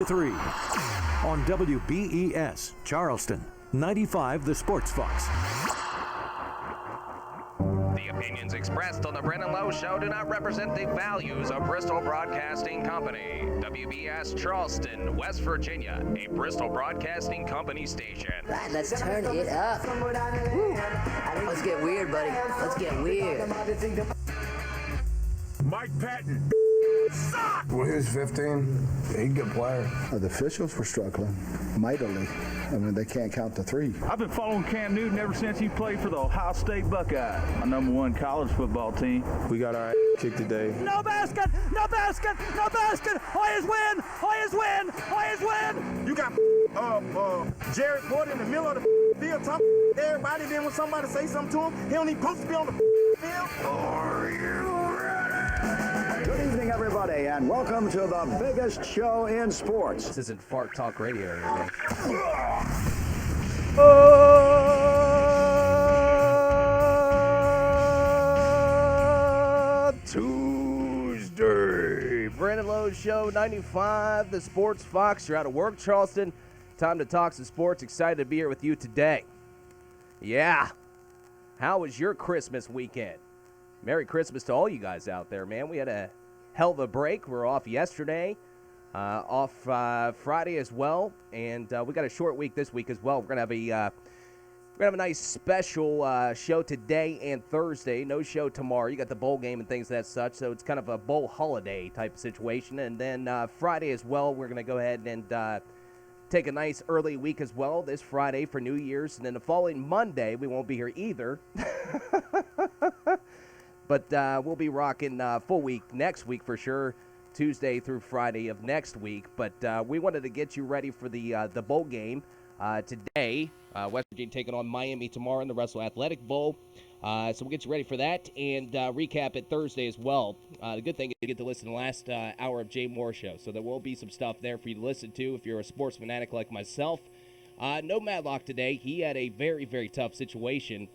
3 on WBES Charleston, 95 The Sports Fox. The opinions expressed on the Brandon Lowe Show do not represent the values of Bristol Broadcasting Company. WBS Charleston, West Virginia, a Bristol Broadcasting Company station. Right, let's turn it up. Woo. Let's get weird, buddy. Let's get weird. Mike Patton. Well, he was 15. He's a good player. The officials were struggling mightily. I mean, they can't count to 3. I've been following Cam Newton ever since he played for the Ohio State Buckeyes, my #1 college football team. We got our kicked today. No basket! No basket! No basket! Hoyas win! Hoyas win! Hoyas win! You got Jared Porter in the middle of the field talking everybody. Then when somebody say something to him, he don't even supposed to be on the field. Are you ready? Good evening, everybody, and welcome to the biggest show in sports. This isn't Fart Talk Radio today. Tuesday, Brandon Lowe Show, 95, The Sports Fox. You're out of work, Charleston. Time to talk some sports. Excited to be here with you today. Yeah. How was your Christmas weekend? Merry Christmas to all you guys out there, man. We had a hell of a break. We were off yesterday, off Friday as well, and we got a short week this week as well. We're gonna have a nice special show today and Thursday. No show tomorrow. You got the bowl game and things of that such, so it's kind of a bowl holiday type of situation. And then Friday as well, we're gonna go ahead and take a nice early week as well this Friday for New Year's, and then the following Monday we won't be here either. But we'll be rocking full week next week for sure, Tuesday through Friday of next week. But we wanted to get you ready for the bowl game today. West Virginia taking on Miami tomorrow in the Russell Athletic Bowl. So we'll get you ready for that and recap it Thursday as well. The good thing is you get to listen to the last hour of Jay Moore Show. So there will be some stuff there for you to listen to if you're a sports fanatic like myself. No Madlock today. He had a very, very tough situation.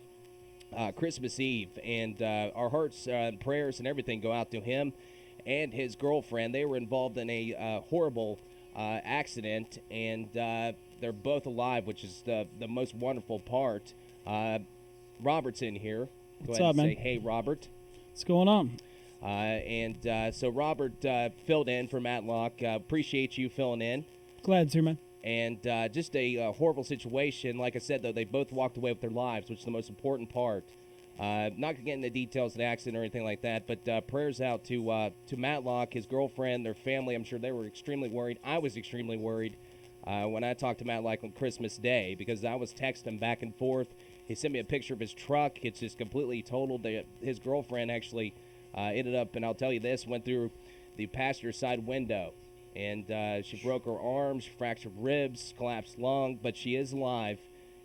Christmas Eve, and our hearts and prayers and everything go out to him and his girlfriend. They were involved in a horrible accident, and they're both alive, which is the most wonderful part. Robert's in here. What's Go ahead up, and man? say, hey, Robert. What's going on? So Robert filled in for Matlock. Appreciate you filling in. Glad to, man. And just a horrible situation. Like I said, though, they both walked away with their lives, which is the most important part. Not going to get into details of the accident or anything like that, but prayers out to Matlock, his girlfriend, their family. I'm sure they were extremely worried. I was extremely worried when I talked to Matlock on Christmas Day because I was texting him back and forth. He sent me a picture of his truck. It's just completely totaled. His girlfriend actually ended up, and I'll tell you this, went through the passenger side window. And she broke her arms, fractured ribs, collapsed lung, but she is alive.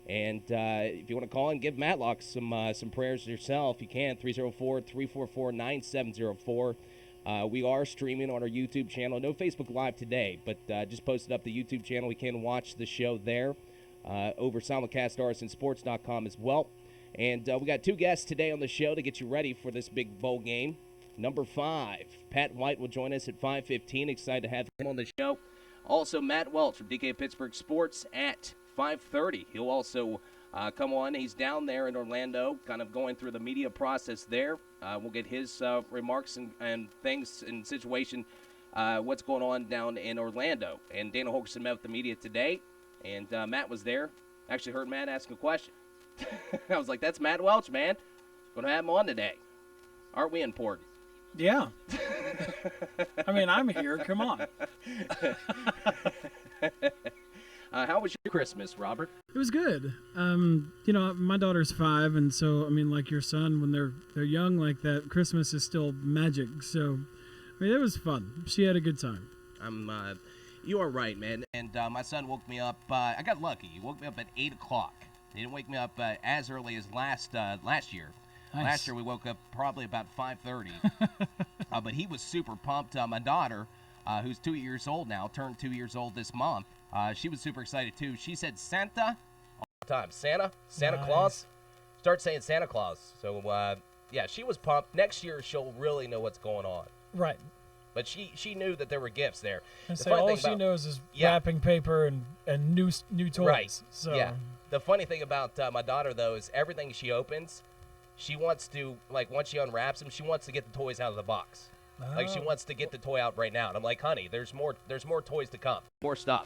And if you want to call and give Matlock some prayers yourself, you can, 304-344-9704. We are streaming on our YouTube channel. No Facebook Live today, but just posted up the YouTube channel. We can watch the show there over simulcast.rsnsports.com as well. And we got 2 guests today on the show to get you ready for this big bowl game. Number 5, Pat White will join us at 5:15. Excited to have him on the show. Also, Matt Welch from DK Pittsburgh Sports at 5:30. He'll also come on. He's down there in Orlando, kind of going through the media process there. We'll get his remarks and things and situation, what's going on down in Orlando. And Dana Holgerson met with the media today, and Matt was there. Actually heard Matt ask a question. I was like, that's Matt Welch, man. Going to have him on today. Aren't we important? Yeah. I mean, I'm here. Come on. How was your Christmas, Robert? It was good. My daughter's 5, and so, I mean, like your son, when they're young like that, Christmas is still magic. So, I mean, it was fun. She had a good time. You are right, man. And my son woke me up. I got lucky. He woke me up at 8 o'clock. He didn't wake me up as early as last year. Nice. Last year we woke up probably about 5:30. But he was super pumped. My daughter, who's 2 years old now, turned 2 years old this month. She was super excited too. She said Santa all the time. Santa Nice. Claus. Start saying Santa Claus. So yeah, she was pumped. Next year she'll really know what's going on. Right. But she knew that there were gifts there. All she knows is wrapping paper and new toys. Right. So. Yeah. The funny thing about my daughter, though, is everything she opens, she wants to, like, once she unwraps them, she wants to get the toys out of the box. Oh. Like, she wants to get the toy out right now. And I'm like, honey, there's more toys to come. More stuff.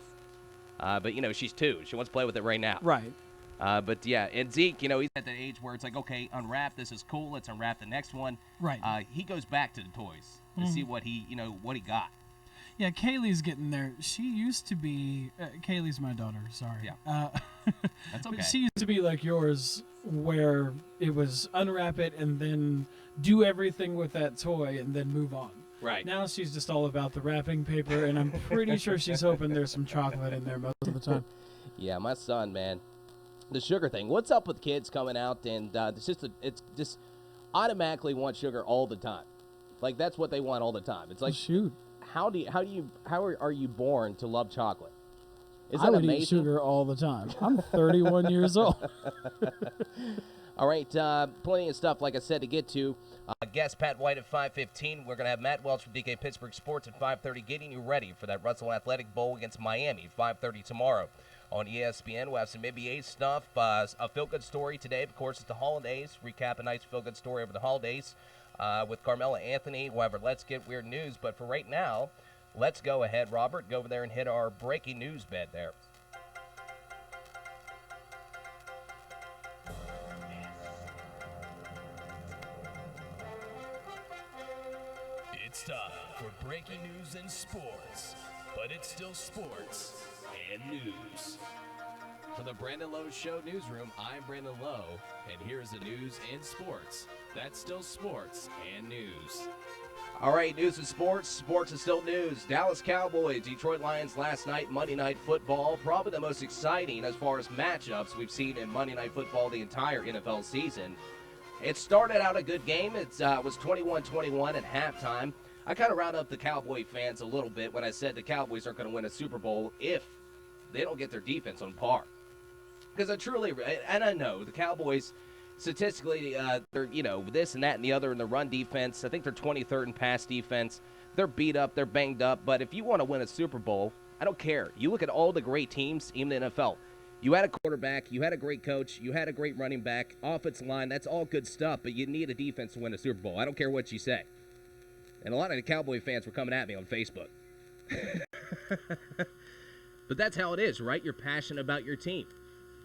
But, she's 2. She wants to play with it right now. Right. But, yeah, and Zeke, he's at that age where it's like, okay, unwrap, this is cool, let's unwrap the next one. Right. He goes back to the toys to see what he got. Yeah, Kaylee's getting there. She used to be Kaylee's my daughter, sorry. Yeah. That's okay. She used to be like yours, where it was unwrap it and then do everything with that toy and then move on. Right. Now she's just all about the wrapping paper, and I'm pretty sure she's hoping there's some chocolate in there most of the time. Yeah, my son, man. The sugar thing. What's up with kids coming out and it's just automatically want sugar all the time. Like, that's what they want all the time. It's like, shoot. How are you born to love chocolate? Is I that would amazing? eat sugar all the time. I'm 31 years old. All right, plenty of stuff, like I said, to get to. Guest Pat White at 5:15. We're going to have Matt Welch from DK Pittsburgh Sports at 5:30, getting you ready for that Russell Athletic Bowl against Miami, 5:30 tomorrow on ESPN. We'll have some NBA stuff, a feel-good story today. Of course, it's the holidays. Recap a nice feel-good story over the holidays with Carmela Anthony. However, let's get weird news. But for right now, let's go ahead, Robert, go over there and hit our breaking news bed there. It's time for breaking news in sports, but it's still sports and news. From the Brandon Lowe Show newsroom, I'm Brandon Lowe, and here's the news in sports. That's still sports and news. All right, news and sports. Sports is still news. Dallas Cowboys, Detroit Lions last night, Monday Night Football. Probably the most exciting as far as matchups we've seen in Monday Night Football the entire NFL season. It started out a good game. It was 21-21 at halftime. I kind of round up the Cowboy fans a little bit when I said the Cowboys aren't going to win a Super Bowl if they don't get their defense on par. Because I know the Cowboys, statistically, they're, this and that and the other in the run defense. I think they're 23rd in pass defense. They're beat up, they're banged up. But if you want to win a Super Bowl, I don't care. You look at all the great teams, even the NFL. You had a quarterback, you had a great coach, you had a great running back, offensive line, that's all good stuff, but you need a defense to win a Super Bowl. I don't care what you say. And a lot of the Cowboy fans were coming at me on Facebook. But that's how it is, right? You're passionate about your team.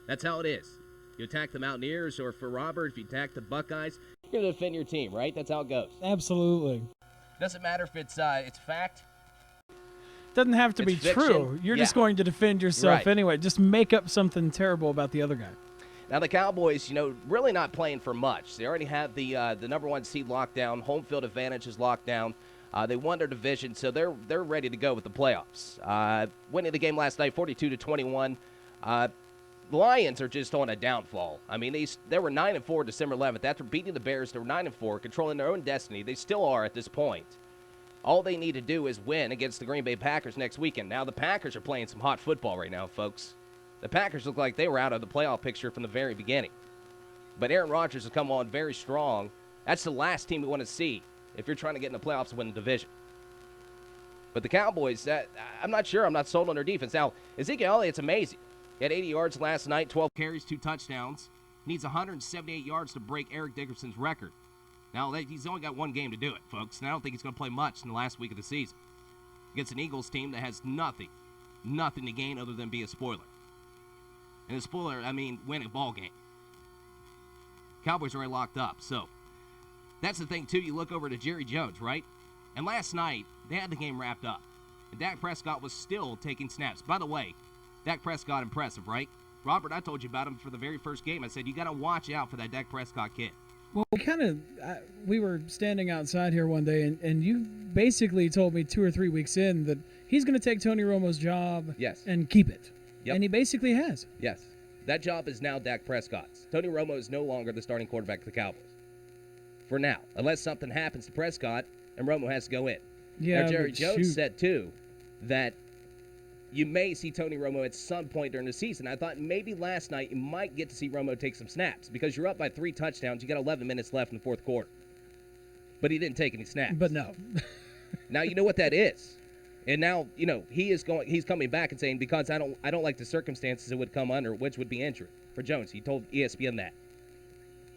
That's how it is. You attack the Mountaineers, or for Robert, if you attack the Buckeyes, you're going to defend your team, right? That's how it goes. Absolutely. Doesn't matter if it's fact. Doesn't have to be fiction. true. You're just going to defend yourself anyway. Just make up something terrible about the other guy. Now, the Cowboys, really not playing for much. They already have the number 1 seed locked down. Home field advantage is locked down. They won their division, so they're ready to go with the playoffs. Winning the game last night, 42-21. The Lions are just on a downfall. I mean, they were 9-4 December 11th. After beating the Bears, they were 9-4, controlling their own destiny. They still are at this point. All they need to do is win against the Green Bay Packers next weekend. Now, the Packers are playing some hot football right now, folks. The Packers look like they were out of the playoff picture from the very beginning. But Aaron Rodgers has come on very strong. That's the last team we want to see if you're trying to get in the playoffs and win the division. But the Cowboys, I'm not sure. I'm not sold on their defense. Now, Ezekiel Elliott's amazing. He had 80 yards last night, 12 carries, 2 touchdowns. Needs 178 yards to break Eric Dickerson's record. Now, he's only got 1 game to do it, folks, and I don't think he's going to play much in the last week of the season. Against an Eagles team that has nothing to gain other than be a spoiler. And a spoiler, I mean, win a ball game. Cowboys are already locked up, so that's the thing, too. You look over to Jerry Jones, right? And last night, they had the game wrapped up. And Dak Prescott was still taking snaps. By the way, Dak Prescott, impressive, right? Robert, I told you about him for the very first game. I said, you got to watch out for that Dak Prescott kid. Well, we were standing outside here one day, and you basically told me 2 or 3 weeks in that he's going to take Tony Romo's job and keep it. Yep. And he basically has. Yes. That job is now Dak Prescott's. Tony Romo is no longer the starting quarterback for the Cowboys. For now. Unless something happens to Prescott and Romo has to go in. Yeah, now, Jerry Jones said, too, that you may see Tony Romo at some point during the season. I thought maybe last night you might get to see Romo take some snaps because you're up by 3 touchdowns. You got 11 minutes left in the fourth quarter. But he didn't take any snaps. But no. Now you know what that is. And now, he's coming back and saying, because I don't like the circumstances it would come under, which would be injury for Jones. He told ESPN that.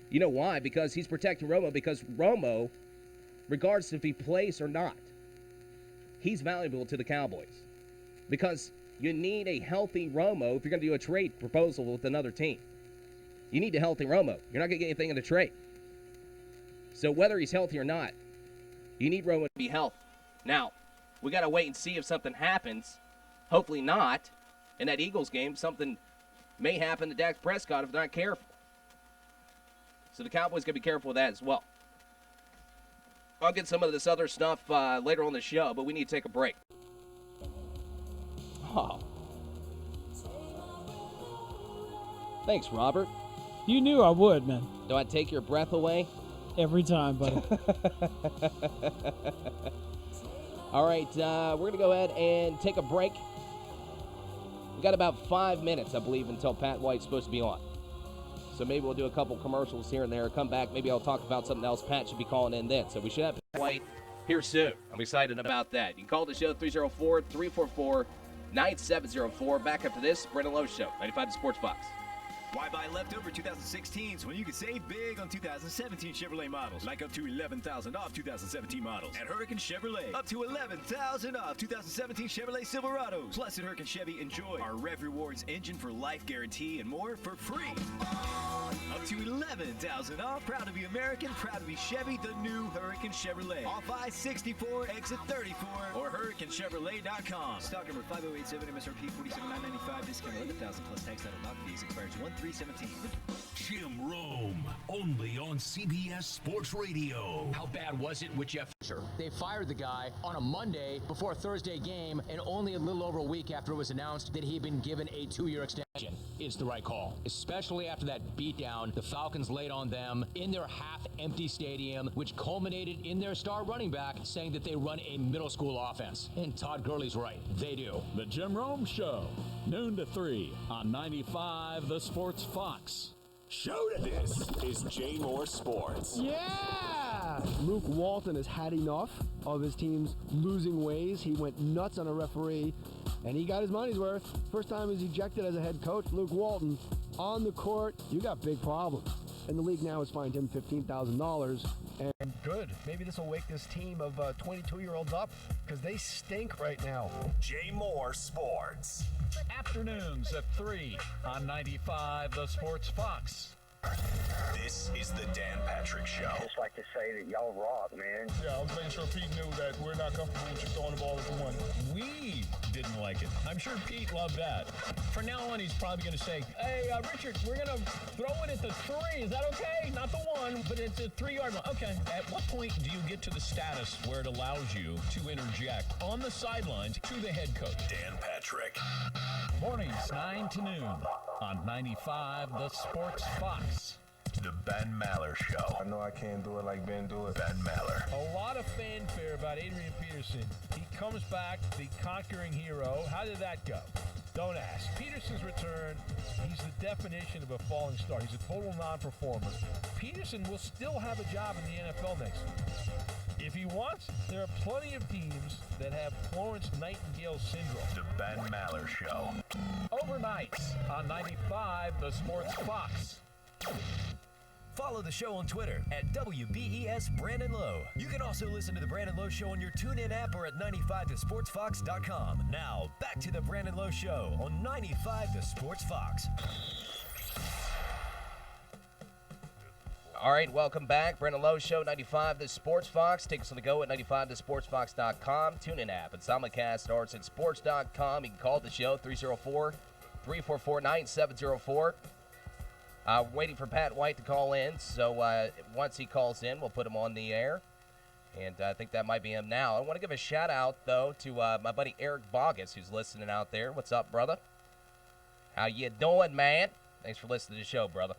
You know why? Because he's protecting Romo, because Romo, regardless if he plays or not, he's valuable to the Cowboys. Because you need a healthy Romo if you're going to do a trade proposal with another team. You need a healthy Romo. You're not going to get anything in the trade. So whether he's healthy or not, you need Romo to be healthy. Now, we got to wait and see if something happens. Hopefully not. In that Eagles game, something may happen to Dak Prescott if they're not careful. So the Cowboys got to be careful with that as well. I'll get some of this other stuff later on the show, but we need to take a break. Oh. Thanks, Robert. You knew I would, man. Do I take your breath away? Every time, buddy. All right, we're going to go ahead and take a break. We got about 5 minutes, I believe, until Pat White's supposed to be on. So maybe we'll do a couple commercials here and there. Come back, maybe I'll talk about something else. Pat should be calling in then. So we should have Pat White here soon. I'm excited about that. You can call the show 304-344-9704. Back after this, Brendan Lowe Show, 95 The Sports Box. Why buy leftover 2016s when you can save big on 2017 Chevrolet models? Like up to $11,000 off 2017 models. At Hurricane Chevrolet, up to $11,000 off 2017 Chevrolet Silverados. Plus at Hurricane Chevy, enjoy our Rev Rewards engine for life guarantee and more for free. Up to $11,000 off. Proud to be American, proud to be Chevy, the new Hurricane Chevrolet. Off I-64, exit 34, or HurricaneChevrolet.com. Stock number 5087, MSRP $47,995. Discount $11,000 plus tax out of lock fees. Expires 1/3/17. Jim Rome, only on CBS Sports Radio. How bad was it with Jeff Fisher? They fired the guy on a Monday before a Thursday game, and only a little over a week after it was announced that he had been given a 2-year extension. It's the right call, especially after that beatdown the Falcons laid on them in their half-empty stadium, which culminated in their star running back saying that they run a middle school offense. And Todd Gurley's right. They do. The Jim Rome Show, noon to 3 on 95 The Sports Fox. Show to this is J Moore Sports. Yeah! Luke Walton has had enough of his team's losing ways. He went nuts on a referee, and he got his money's worth. First time he's ejected as a head coach. Luke Walton, on the court, you got big problems. And the league now has fined him $15,000. And good. Maybe this will wake this team of 22-year-olds up, because they stink right now. J Moore Sports. Afternoons at 3 on 95 The Sports Fox. This is the Dan Patrick Show. I'd just like to say that y'all rock, man. Yeah, I was making sure Pete knew that we're not comfortable with you throwing the ball at the one. We didn't like it. I'm sure Pete loved that. From now on, he's probably going to say, hey, Richard, we're going to throw it at the 3. Is that okay? Not the 1, but it's a 3-yard line. Okay. At what point do you get to the status where it allows you to interject on the sidelines to the head coach? Dan Patrick. Mornings 9 to noon on 95 The Sports Fox. The Ben Maller Show. I know I can't do it like Ben do it. Ben Maller. A lot of fanfare about Adrian Peterson. He comes back, the conquering hero. How did that go? Don't ask. Peterson's return, he's the definition of a falling star. He's a total non-performer. Peterson will still have a job in the NFL next year. If he wants, there are plenty of teams that have Florence Nightingale syndrome. The Ben Maller Show. Overnights on 95 The Sports Fox. Follow the show on Twitter at WBES Brandon Lowe. You can also listen to The Brandon Lowe Show on your TuneIn app or at 95thesportsfox.com. Now, back to The Brandon Lowe Show on 95 The Sports Fox. All right, welcome back. Brandon Lowe Show, 95 The Sports Fox. Take us on the go at 95thesportsfox.com. TuneIn app at Simulcast Arts and Sports.com. You can call the show 304-344-9704. Waiting for Pat White to call in, so once he calls in, we'll put him on the air, and I think that might be him now. I want to give a shout-out, though, to my buddy Eric Bogus, who's listening out there. What's up, brother? How you doing, man? Thanks for listening to the show, brother.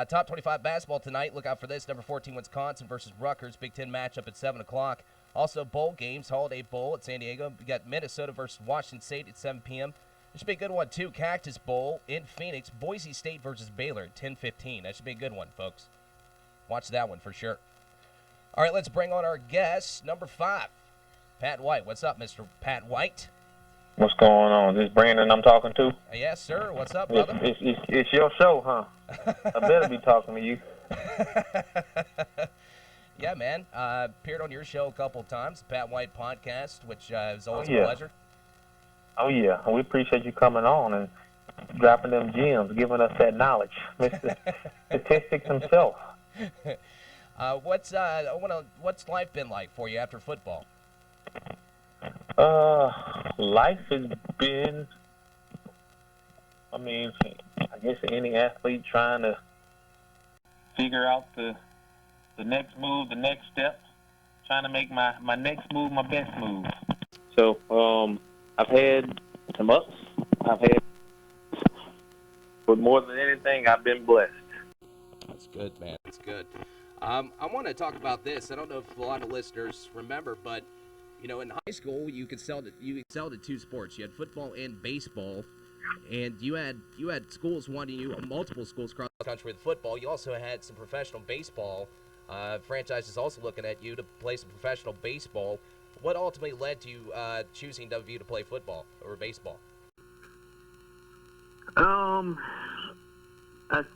Top 25 basketball tonight. Look out for this. Number 14, Wisconsin versus Rutgers. Big Ten matchup at 7 o'clock. Also, bowl games. Holiday Bowl at San Diego. We got Minnesota versus Washington State at 7 p.m. It should be a good one, too. Cactus Bowl in Phoenix. Boise State versus Baylor at 10:15. That should be a good one, folks. Watch that one for sure. All right, let's bring on our guest, number 5. Pat White. What's up, Mr. Pat White? What's going on? Is this Brandon I'm talking to? Yes, sir. What's up, brother? It's your show, huh? I better be talking to you. Yeah, man. Appeared on your show a couple of times, Pat White Podcast, which is always a yeah. pleasure. Oh, yeah. We appreciate you coming on and dropping them gems, giving us that knowledge. Mr. Statistics himself. What's life been like for you after football? Life has been, I guess any athlete trying to figure out the next move, the next step, trying to make my next move my best move. So, I've had some ups, but more than anything, I've been blessed. That's good, man. That's good. I want to talk about this. I don't know if a lot of listeners remember, but in high school, you excelled at two sports. You had football and baseball, and you had schools wanting you, multiple schools across the country with football. You also had some professional baseball franchises also looking at you to play some professional baseball. What ultimately led to you choosing WVU to play football over baseball? I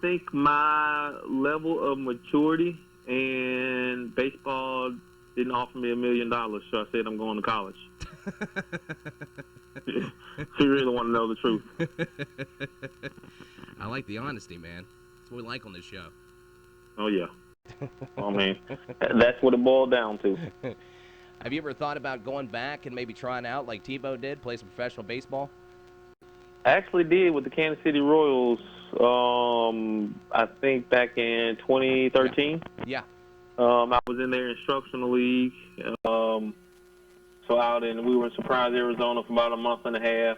think my level of maturity and baseball didn't offer me $1 million, so I said I'm going to college. If you really want to know the truth. I like the honesty, man. That's what we like on this show. Oh, yeah. That's what it boiled down to. Have you ever thought about going back and maybe trying out like Tebow did, play some professional baseball? I actually did with the Kansas City Royals, I think back in 2013. Yeah. I was in their instructional league, we were in Surprise, Arizona for about a month and a half.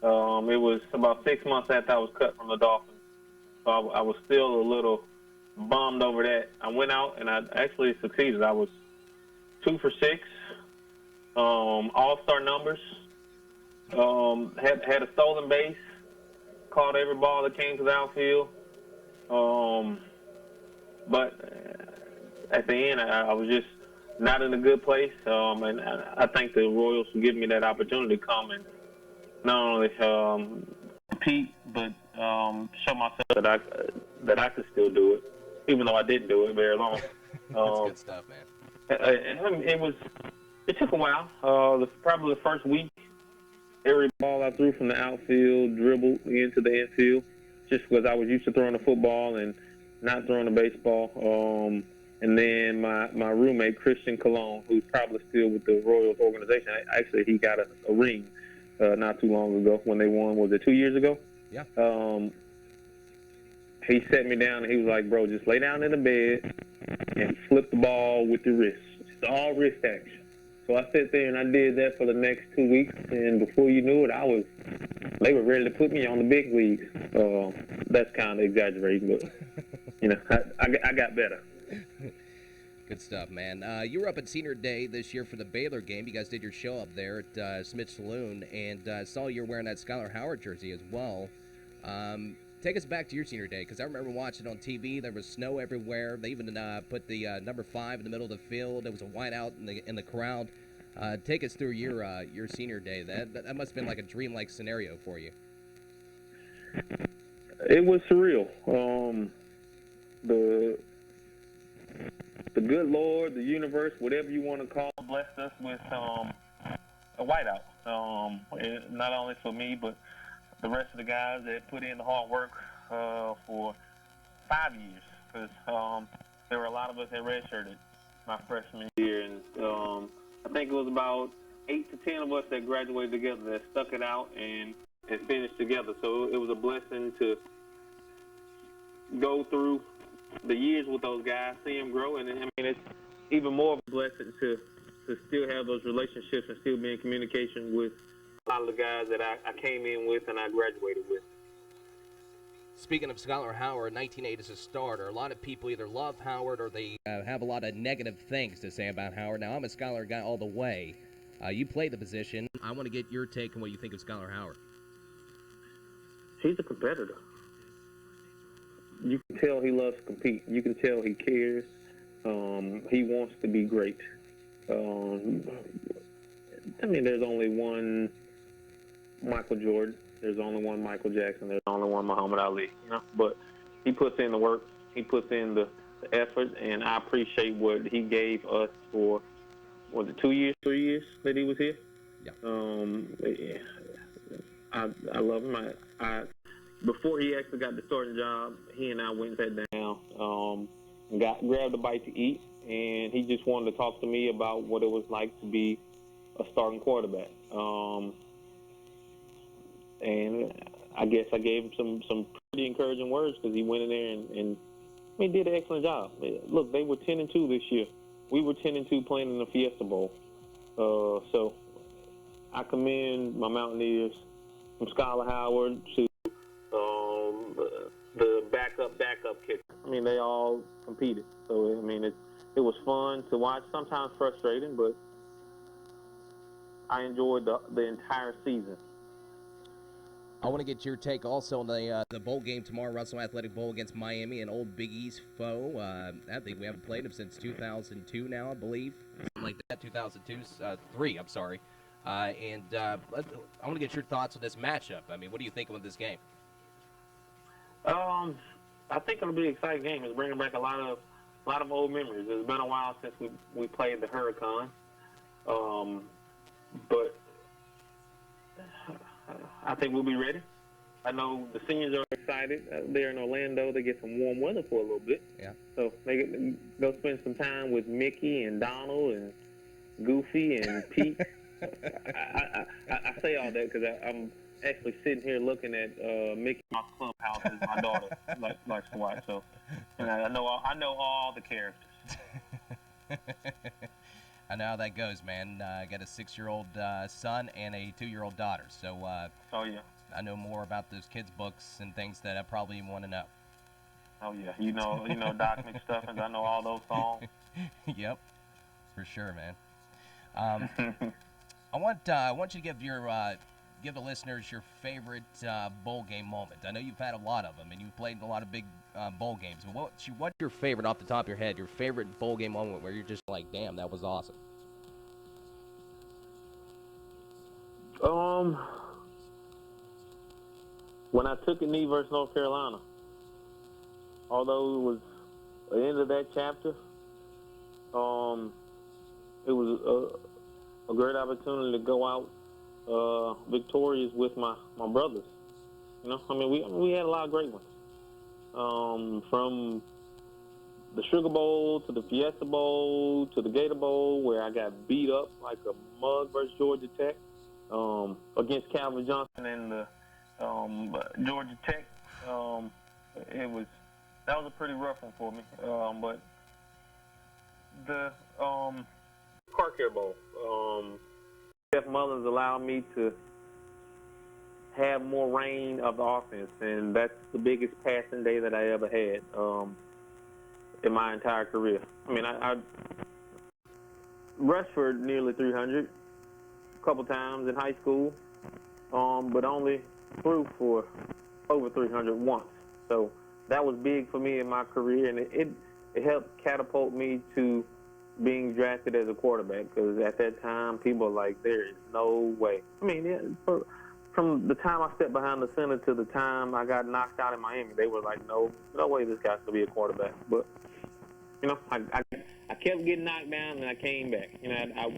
It was about 6 months after I was cut from the Dolphins, so I was still a little bummed over that. I went out and I actually succeeded. I was 2 for 6, all-star numbers, had a stolen base, caught every ball that came to the outfield, but at the end, I was just not in a good place, and I thank the Royals for giving me that opportunity to come and not only compete, but show myself that I could still do it, even though I didn't do it very long. That's good stuff, man. It took a while. Probably the first week, every ball I threw from the outfield dribbled into the infield, just because I was used to throwing the football and not throwing the baseball. And then my roommate, Christian Cologne, who's probably still with the Royals organization, actually he got a ring not too long ago when they won. Was it 2 years ago? Yeah. He sat me down and he was like, bro, just lay down in the bed and flip the ball with your wrist. Just all wrist action. So I sat there and I did that for the next 2 weeks, and before you knew it, they were ready to put me on the big leagues. That's kind of exaggerating, but I got better. Good stuff, man. You were up at Senior Day this year for the Baylor game. You guys did your show up there at Smith Saloon, and I saw you were wearing that Skylar Howard jersey as well. Take us back to your Senior Day, because I remember watching on TV. There was snow everywhere. They even put the number 5 in the middle of the field. There was a whiteout in the crowd. Take us through your Senior Day. That must have been like a dreamlike scenario for you. It was surreal. The good Lord, the universe, whatever you want to call it, blessed us with a whiteout. Not only for me, but the rest of the guys that put in the hard work for 5 years. Because there were a lot of us that redshirted my freshman year. And I think it was about 8 to 10 of us that graduated together that stuck it out and finished together. So it was a blessing to go through the years with those guys, see them grow, and it's even more of a blessing to still have those relationships and still be in communication with a lot of the guys that I came in with and I graduated with. Speaking of Skylar Howard, 1980 as a starter, a lot of people either love Howard or they have a lot of negative things to say about Howard. Now, I'm a Skylar guy all the way. You play the position. I want to get your take on what you think of Skylar Howard. He's a competitor. You can tell he loves to compete. You can tell he cares. He wants to be great. I mean, there's only one Michael Jordan. There's only one Michael Jackson. There's only one Muhammad Ali. But he puts in the work. He puts in the effort, and I appreciate what he gave us for, was it 2 years, 3 years that he was here? Yeah. I love him. I before he actually got the starting job, he and I went and sat down, and grabbed a bite to eat, and he just wanted to talk to me about what it was like to be a starting quarterback. And I guess I gave him some pretty encouraging words because he went in there and he did an excellent job. Look, they were 10-2 this year. We were 10-2 playing in the Fiesta Bowl. So I commend my Mountaineers from Skylar Howard to the backup kicker. I mean, they all competed. So, I mean, it was fun to watch, sometimes frustrating, but I enjoyed the entire season. I want to get your take also on the bowl game tomorrow, Russell Athletic Bowl against Miami, an old Big East foe. I think we haven't played them since 2002 now, I believe. Something like that, 2003, I'm sorry. I want to get your thoughts on this matchup. I mean, what do you think of this game? I think it'll be an exciting game. It's bringing back a lot of old memories. It's been a while since we played the Hurricane. But I think we'll be ready. I know the seniors are excited. They're in Orlando. They get some warm weather for a little bit. Yeah. So they go spend some time with Mickey and Donald and Goofy and Pete. I say all that because I'm actually sitting here looking at Mickey Mouse Clubhouse as my daughter likes to watch. So, and I know all the characters. I know how that goes, man. I got a 6-year-old son and a 2-year-old daughter, so oh yeah, I know more about those kids' books and things that I probably want to know. Oh yeah, you know Doc McStuffins. I know all those songs. Yep, for sure, man. I want you to give the listeners your favorite bowl game moment. I know you've had a lot of them, and you've played in a lot of big bowl games. But what's your favorite off the top of your head? Your favorite bowl game moment where you're just like, damn, that was awesome. When I took a knee versus North Carolina, although it was the end of that chapter, it was a great opportunity to go out victorious with my brothers. I mean, we had a lot of great ones. From the Sugar Bowl to the Fiesta Bowl to the Gator Bowl, where I got beat up like a mug versus Georgia Tech, against Calvin Johnson and the Georgia Tech. That was a pretty rough one for me. But the Car Care Bowl, Jeff Mullins allowed me to have more reign of the offense, and that's the biggest passing day that I ever had in my entire career. I mean, I rushed for nearly 300 a couple times in high school, but only threw for over 300 once. So that was big for me in my career, and it helped catapult me to being drafted as a quarterback, because at that time, people were like, there is no way. I mean, from the time I stepped behind the center to the time I got knocked out in Miami, they were like, no way this guy's going to be a quarterback. But, I kept getting knocked down, and I came back. I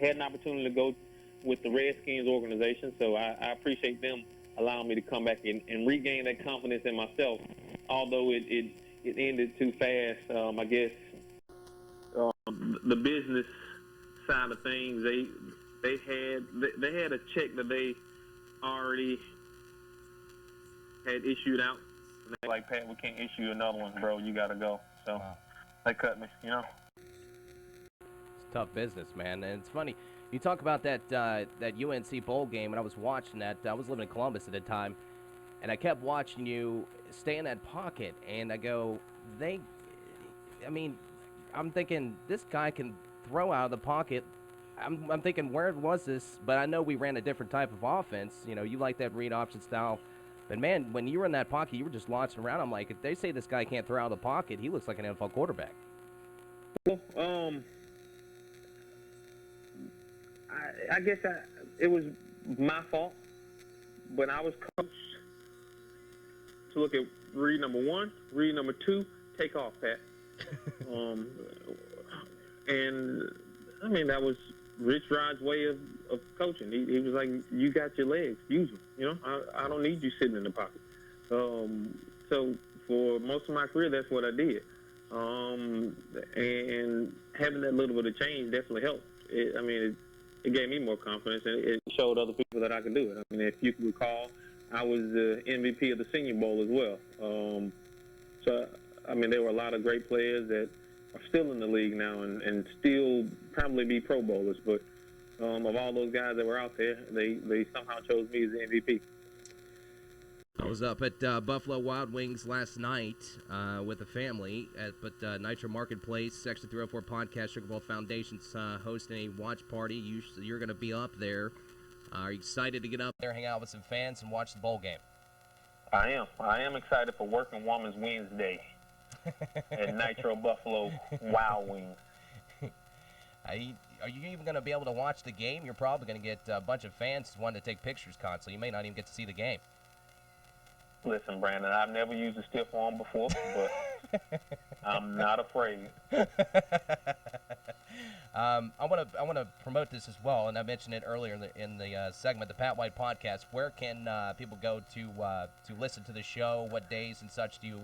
had an opportunity to go with the Redskins organization, so I appreciate them allowing me to come back and regain that confidence in myself, although it ended too fast. I guess the business side of things, they had a check that they already had issued out. And they were like, Pat, we can't issue another one, bro. You got to go. So they cut me, It's tough business, man. And it's funny. You talk about that UNC bowl game, and I was watching that. I was living in Columbus at the time, and I kept watching you stay in that pocket, and I go, I'm thinking, this guy can throw out of the pocket. I'm thinking, where was this? But I know we ran a different type of offense. You like that read option style. But, man, when you were in that pocket, you were just launching around. I'm like, if they say this guy can't throw out of the pocket, he looks like an NFL quarterback. Well, I guess it was my fault, but I was coached to look at read number 1, read number 2, take off, Pat. And I mean, that was Rich Rod's way of coaching. He was like, you got your legs, use them. You know, I don't need you sitting in the pocket. So for most of my career, that's what I did. And having that little bit of change definitely helped. It gave me more confidence, and it showed other people that I could do it. I mean, if you can recall, I was the MVP of the Senior Bowl as well. So, I mean, there were a lot of great players that are still in the league now and still probably be Pro Bowlers. But of all those guys that were out there, they somehow chose me as the MVP. I was up at Buffalo Wild Wings last night with the family at Nitro Marketplace, Section 304 Podcast, Sugar Bowl Foundation's hosting a watch party. You're going to be up there. Are you excited to get up there, hang out with some fans, and watch the bowl game? I am excited for Working Women's Wednesday at Nitro Buffalo Wild Wings. Are you even going to be able to watch the game? You're probably going to get a bunch of fans wanting to take pictures, so you may not even get to see the game. Listen, Brandon, I've never used a stiff arm before, but I'm not afraid. I want to promote this as well, and I mentioned it earlier in the segment, the Pat White Podcast. Where can people go to listen to the show? What days and such do you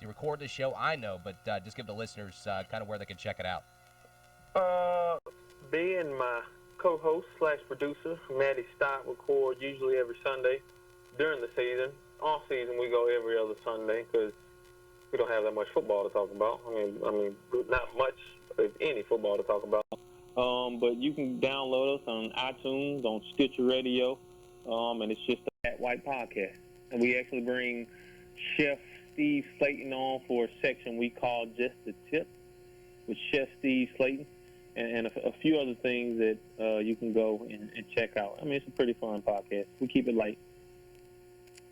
record the show? I know, but just give the listeners kind of where they can check it out. Me and my co-host / producer, Maddie Stott, record usually every Sunday during the season. Off season, we go every other Sunday because we don't have that much football to talk about. I mean, not much, if any, football to talk about. But you can download us on iTunes, on Stitcher Radio, and it's just the Pat White Podcast. And we actually bring Chef Steve Slayton on for a section we call Just the Tip with Chef Steve Slayton, and a few other things that you can go and check out. I mean, it's a pretty fun podcast. We keep it light.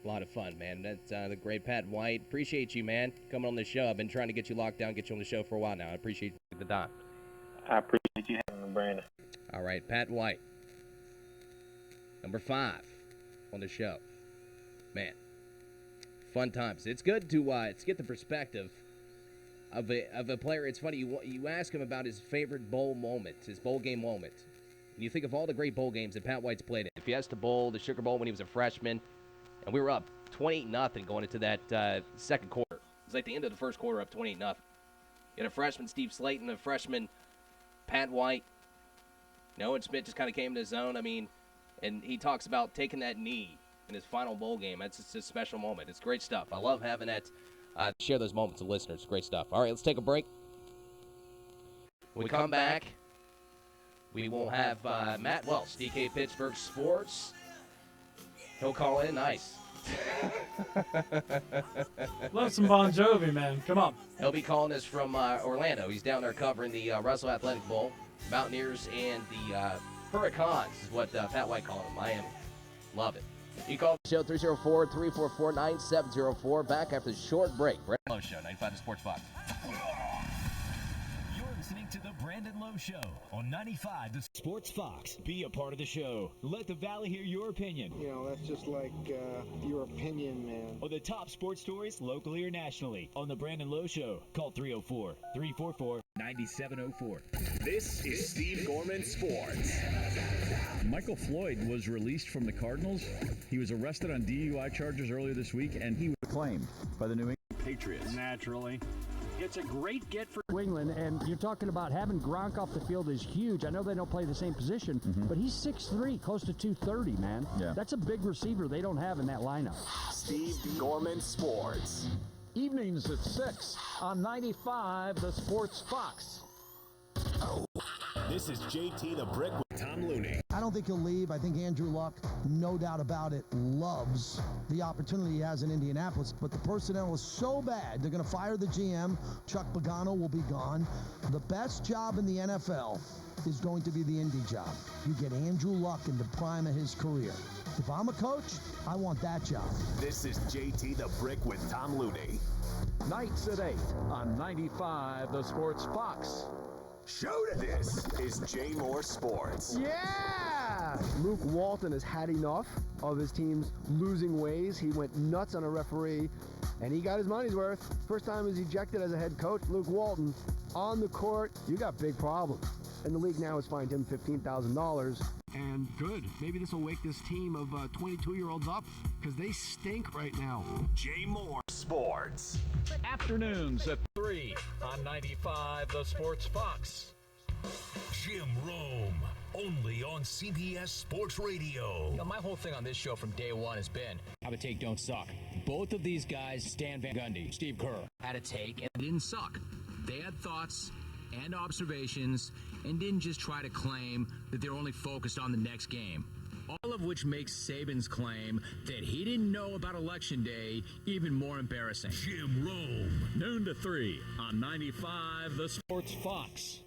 A lot of fun, man. That's the great Pat White. Appreciate you, man, coming on the show. I've been trying to get you locked down, get you on the show for a while now. I appreciate the time. I appreciate you having me, Brandon. All right, Pat White, number 5 on the show. Man, fun times. It's good to get the perspective of a player. It's funny, you ask him about his favorite bowl moment, his bowl game moment. And you think of all the great bowl games that Pat White's played in. The Fiesta Bowl, the Sugar Bowl when he was a freshman. And we were up 28-0 going into that second quarter. It was like the end of the first quarter, up 28-0. You had a freshman, Steve Slayton, a freshman, Pat White. Owen Smith just kind of came into his own. I mean, and he talks about taking that knee in his final bowl game. That's just a special moment. It's great stuff. I love having that. Share those moments with listeners. Great stuff. All right, let's take a break. When we come back, we will have Matt Welch, DK Pittsburgh Sports. He'll call in nice. Love some Bon Jovi, man. Come on. He'll be calling us from Orlando. He's down there covering the Russell Athletic Bowl, Mountaineers, and the Hurricanes is what Pat White called them, Miami. Love it. You call the show 304-344-9704. Back after the short break. Brandon Lowe Show, 95 The Sports Fox. Listening to the Brandon Lowe Show on 95 The Sports Fox. Be a part of the show. Let the Valley hear your opinion. You know, that's just like your opinion, man. On the top sports stories, locally or nationally, on the Brandon Lowe Show. Call 304-344-9704. This is Steve Gorman Sports. Michael Floyd was released from the Cardinals. He was arrested on DUI charges earlier this week, and he was claimed by the New England Patriots. Naturally. It's a great get for New England, and you're talking about having Gronk off the field is huge. I know they don't play the same position, but he's 6'3", close to 230, man. Yeah. That's a big receiver they don't have in that lineup. Steve Gorman Sports. Evenings at 6 on 95 The Sports Fox. This is JT the Brick with Tom Looney. I don't think he'll leave. I think Andrew Luck, no doubt about it, loves the opportunity he has in Indianapolis. But the personnel is so bad, they're going to fire the GM. Chuck Pagano will be gone. The best job in the NFL is going to be the Indy job. You get Andrew Luck in the prime of his career. If I'm a coach, I want that job. This is JT the Brick with Tom Looney. Nights at 8 on 95 The Sports Fox. This is J Moore Sports. Yeah! Luke Walton has had enough of his team's losing ways. He went nuts on a referee, and he got his money's worth. First time he's ejected as a head coach. Luke Walton, on the court, you got big problems. And the league now has fined him $15,000. And good. Maybe this will wake this team of 22-year-olds up, because they stink right now. J Moore Sports. Afternoons at 3 on 95 The Sports Fox. Jim Rome, only on CBS Sports Radio. You know, my whole thing on this show from day one has been have a take, don't suck. Both of these guys, Stan Van Gundy, Steve Kerr, had a take and didn't suck. They had thoughts and observations and didn't just try to claim that they're only focused on the next game. All of which makes Saban's claim that he didn't know about Election Day even more embarrassing. Jim Rome, noon to 3 on 95 The Sports Fox.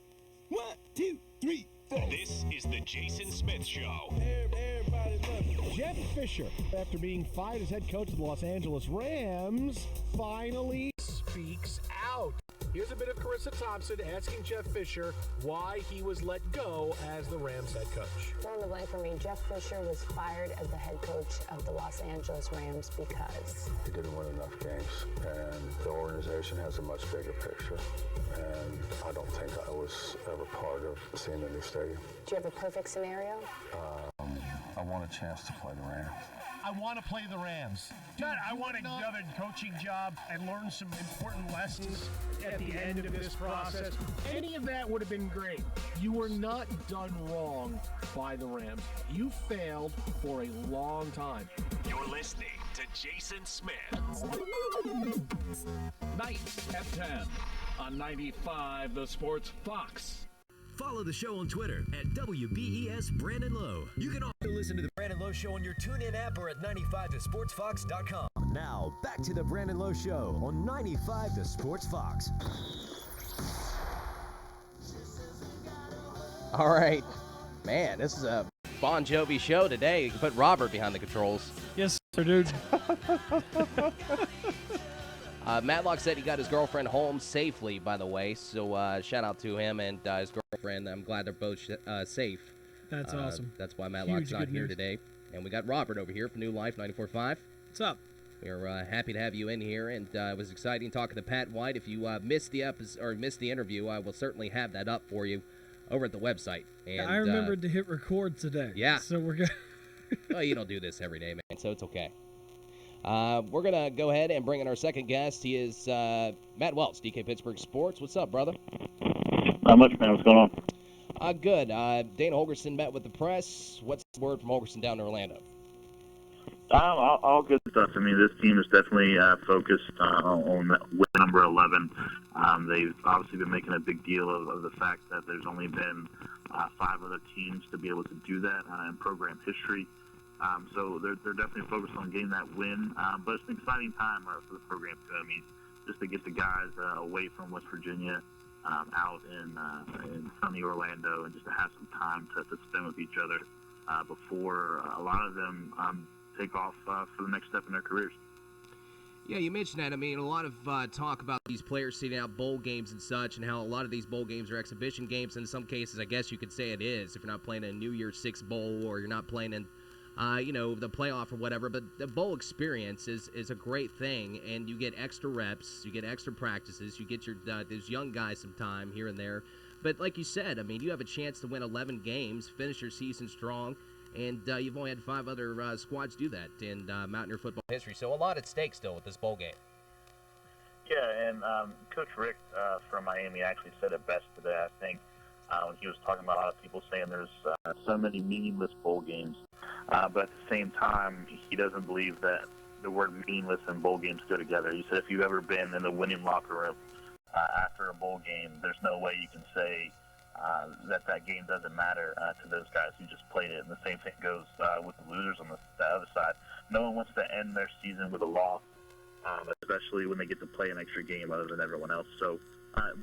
1, 2, 3, 4. This is the Jason Smith Show. Everybody loves it. Jeff Fisher, after being fired as head coach of the Los Angeles Rams, finally speaks out. Here's a bit of Carissa Thompson asking Jeff Fisher why he was let go as the Rams head coach. Fill in the blank for me. Jeff Fisher was fired as the head coach of the Los Angeles Rams because he didn't win enough games, and the organization has a much bigger picture. And I don't think I was ever part of seeing the new stadium. Do you have a perfect scenario? I want a chance to play the Rams. I want to play the Rams. I want another coaching job and learn some important lessons at the end of this process. Any of that would have been great. You were not done wrong by the Rams. You failed for a long time. You're listening to Jason Smith. Nights at 10 on 95 The Sports Fox. Follow the show on Twitter at WBES Brandon Lowe. You can also listen to the Brandon Lowe Show on your TuneIn app or at 95thesportsfox.com. Now, back to the Brandon Lowe Show on 95 The Sports Fox. All right. Man, this is a Bon Jovi show today. You can put Robert behind the controls. Yes, sir, dude. Matlock said he got his girlfriend home safely, by the way. So shout out to him and his girlfriend. I'm glad they're both safe. That's awesome. That's why Matlock's not here today. And we got Robert over here from New Life 94.5. What's up? We're happy to have you in here, and it was exciting talking to Pat White. If you missed the episode or missed the interview, I will certainly have that up for you over at the website. And I remembered to hit record today. Yeah. So we're good. Well, you don't do this every day, man, so it's okay. We're going to go ahead and bring in our second guest. He is Matt Welch, DK Pittsburgh Sports. What's up, brother? Not much, man. What's going on? Good. Dana Holgerson met with the press. What's the word from Holgerson down to Orlando? All good stuff. I mean, this team is definitely focused on win number 11. They've obviously been making a big deal of the fact that there's only been 5 other teams to be able to do that in program history. So they're definitely focused on getting that win. But it's an exciting time for the program, too. I mean, just to get the guys away from West Virginia out in sunny Orlando and just to have some time to spend with each other before a lot of them take off for the next step in their careers. Yeah, you mentioned that. I mean, a lot of talk about these players sitting out bowl games and such, and how a lot of these bowl games are exhibition games. In some cases, I guess you could say it is if you're not playing in a New Year's Six bowl or you're not playing in the playoff or whatever. But the bowl experience is a great thing, and you get extra reps, you get extra practices, you get your those young guys some time here and there. But like you said, I mean, you have a chance to win 11 games, finish your season strong, and you've only had 5 other squads do that in Mountaineer football history. So a lot at stake still with this bowl game. Yeah, and Coach Rick from Miami actually said it best today, I think, when he was talking about a lot of people saying there's so many meaningless bowl games. But at the same time, he doesn't believe that the word meaningless and bowl games go together. He said if you've ever been in the winning locker room after a bowl game, there's no way you can say that game doesn't matter to those guys who just played it. And the same thing goes with the losers on the other side. No one wants to end their season with a loss, especially when they get to play an extra game other than everyone else. So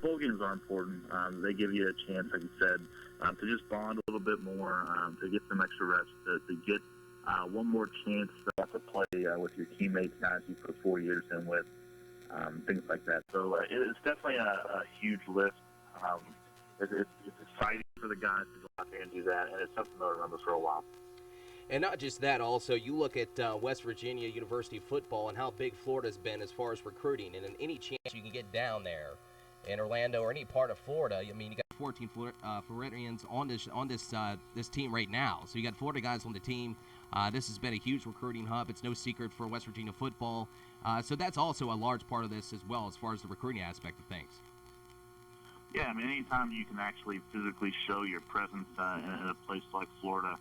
bowl games are important. They give you a chance, like you said, to just bond a little bit more, to get some extra reps, to get one more chance to play with your teammates, guys you put 4 years in with, things like that. So it's definitely a huge lift. it's exciting for the guys to go out there and do that, and it's something they'll remember for a while. And not just that, also, you look at West Virginia University football and how big Florida's been as far as recruiting. And in any chance you can get down there in Orlando or any part of Florida, I mean, you got 14 Floridians on this team right now. So you got Florida guys on the team. This has been a huge recruiting hub. It's no secret for West Virginia football. So that's also a large part of this as well as far as the recruiting aspect of things. Yeah, I mean, anytime you can actually physically show your presence in a place like Florida,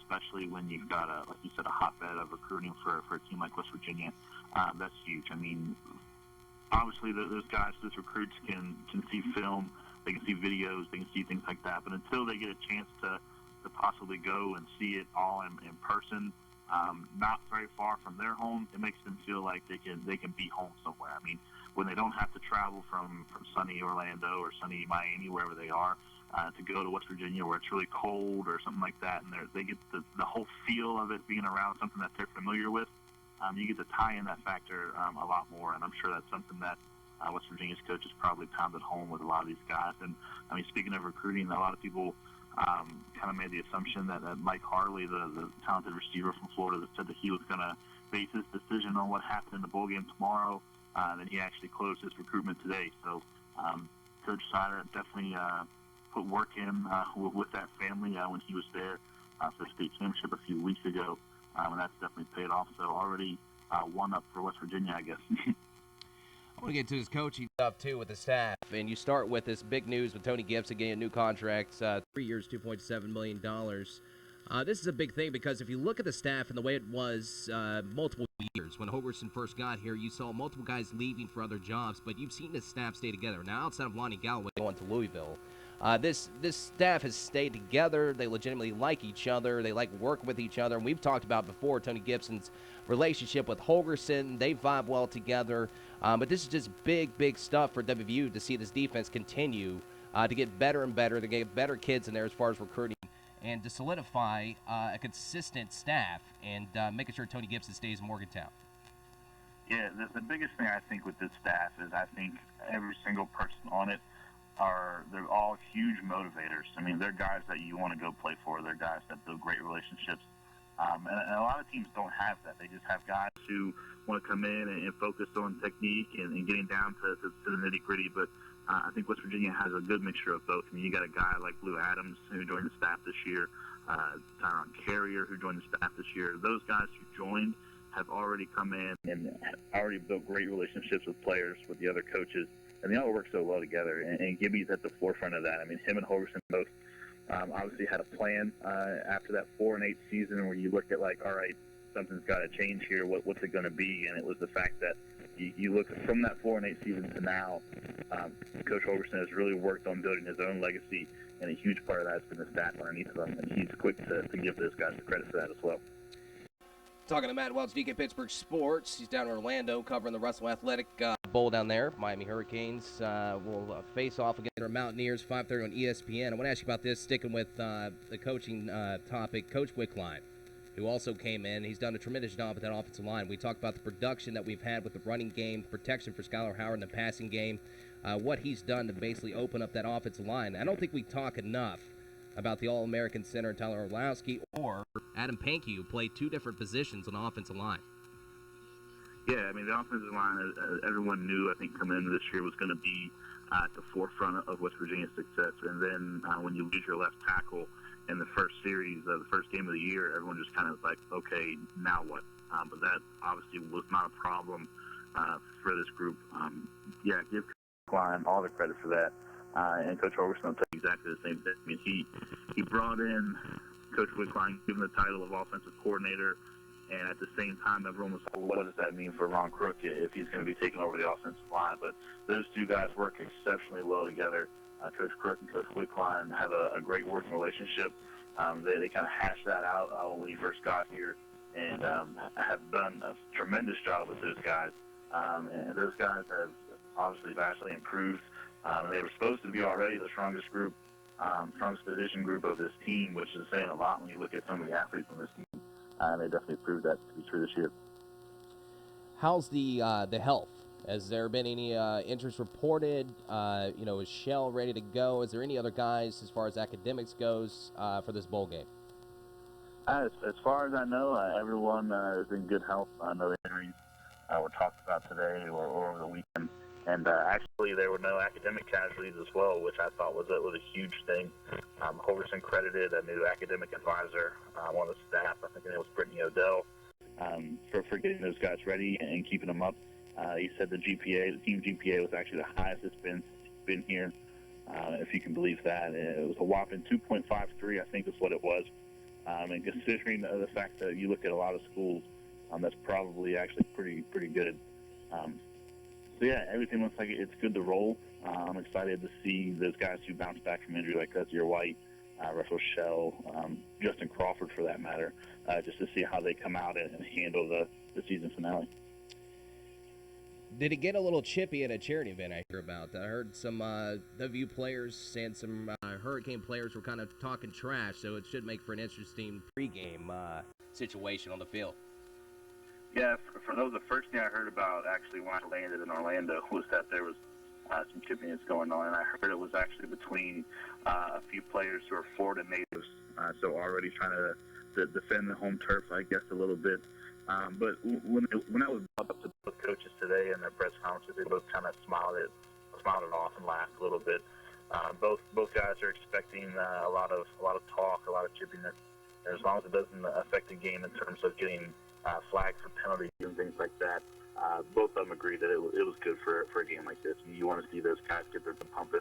especially when you've got, like you said, a hotbed of recruiting for a team like West Virginia, that's huge. I mean, obviously those guys, those recruits can see film, they can see videos, they can see things like that, but until they get a chance to possibly go and see it all in person, not very far from their home, it makes them feel like they can be home somewhere. I mean, when they don't have to travel from sunny Orlando or sunny Miami, wherever they are, to go to West Virginia where it's really cold or something like that, and they get the whole feel of it being around something that they're familiar with, you get to tie in that factor a lot more, and I'm sure that's something that West Virginia's coaches probably pounded home with a lot of these guys. And, I mean, speaking of recruiting, a lot of people kind of made the assumption that Mike Harley, the talented receiver from Florida, that said that he was going to base his decision on what happened in the bowl game tomorrow, and he actually closed his recruitment today. So Coach Sider definitely put work in with that family when he was there for the state championship a few weeks ago, and that's definitely paid off. So already one up for West Virginia, I guess. I want to get to his coaching stuff, too, with the staff. And you start with this big news with Tony Gibson getting a new contract, 3 years, $2.7 million. This is a big thing because if you look at the staff and the way it was multiple years, when Hogerson first got here, you saw multiple guys leaving for other jobs, but you've seen this staff stay together. Now, outside of Lonnie Galloway going to Louisville, this staff has stayed together. They legitimately like each other. They like working with each other. And we've talked about before Tony Gibson's relationship with Holgerson. They vibe well together. But this is just big, big stuff for WVU to see this defense continue to get better and better, to get better kids in there as far as recruiting, and to solidify a consistent staff and making sure Tony Gibson stays in Morgantown. Yeah, the biggest thing I think with this staff is I think every single person on it they're all huge motivators. I mean, they're guys that you want to go play for. They're guys that build great relationships. And a lot of teams don't have that. They just have guys who want to come in and focus on technique and getting down to the nitty-gritty. But I think West Virginia has a good mixture of both. I mean, you got a guy like Blue Adams who joined the staff this year, Tyron Carrier who joined the staff this year. Those guys who joined have already come in and already built great relationships with players, with the other coaches, and they all work so well together. And Gibby's at the forefront of that. I mean, him and Hogerson both obviously had a plan after that 4-8 season where you look at like, all right, something's got to change here. What's it going to be? And it was the fact that you look from that 4-8 season to now, Coach Hogerson has really worked on building his own legacy, and a huge part of that has been the staff underneath of him, and he's quick to give those guys the credit for that as well. Talking to Matt Welch, DK Pittsburgh Sports. He's down in Orlando covering the Russell Athletic Bowl down there. Miami Hurricanes will face off against our Mountaineers, 5:30 on ESPN. I want to ask you about this, sticking with the coaching topic. Coach Wickline, who also came in. He's done a tremendous job with that offensive line. We talked about the production that we've had with the running game, protection for Skylar Howard in the passing game, what he's done to basically open up that offensive line. I don't think we talk enough about the All-American center Tyler Orlowski or Adam Pankey, who played two different positions on the offensive line. Yeah, I mean, the offensive line, everyone knew, I think, coming into this year was going to be at the forefront of West Virginia's success. And then when you lose your left tackle in the first series, the first game of the year, everyone just kind of like, okay, now what? But that obviously was not a problem for this group. Give Klein all the credit for that. And Coach Hogerson will tell you exactly the same thing. I mean, he brought in Coach Wickline, given the title of offensive coordinator, and at the same time, everyone was like, well, what does that mean for Ron Crook if he's going to be taking over the offensive line? But those two guys work exceptionally well together. Coach Crook and Coach Wickline have a great working relationship. They kind of hashed that out when he first got here, and have done a tremendous job with those guys. And those guys have obviously vastly improved. They were supposed to be already the strongest group, strongest position group of this team, which is saying a lot when you look at some of the athletes on this team. They definitely proved that to be true this year. How's the health Has there been any interest reported? Is Shell ready to go? Is there any other guys, as far as academics goes, for this bowl game? As far as I know, everyone is in good health. No injuries were talked about today or over the weekend. And actually, there were no academic casualties as well, which I thought was a huge thing. Hoverson credited a new academic advisor on the staff. I think it was Brittany Odell, for getting those guys ready and keeping them up. He said the team GPA was actually the highest it's been here, if you can believe that. It was a whopping 2.53, I think is what it was. And considering the fact that you look at a lot of schools, that's probably actually pretty good. So yeah, everything looks like it's good to roll. I'm excited to see those guys who bounce back from injury, like Kazir White, Russell Shell, Justin Crawford for that matter, just to see how they come out and handle the season finale. Did it get a little chippy at a charity event I hear about? I heard some WU players and some Hurricane players were kind of talking trash, so it should make for an interesting pregame situation on the field. Yeah, for those, the first thing I heard about actually when I landed in Orlando was that there was some chippiness going on, and I heard it was actually between a few players who are Florida natives, so already trying to defend the home turf, I guess, a little bit. But when I was brought up to both coaches today in their press conferences, they both kind of smiled it off and laughed a little bit. Both guys are expecting a lot of talk, a lot of chippiness, and as long as it doesn't affect the game in terms of getting flags for penalties and things like that. Both of them agreed that it was good for a game like this. You want to see those guys get their pumping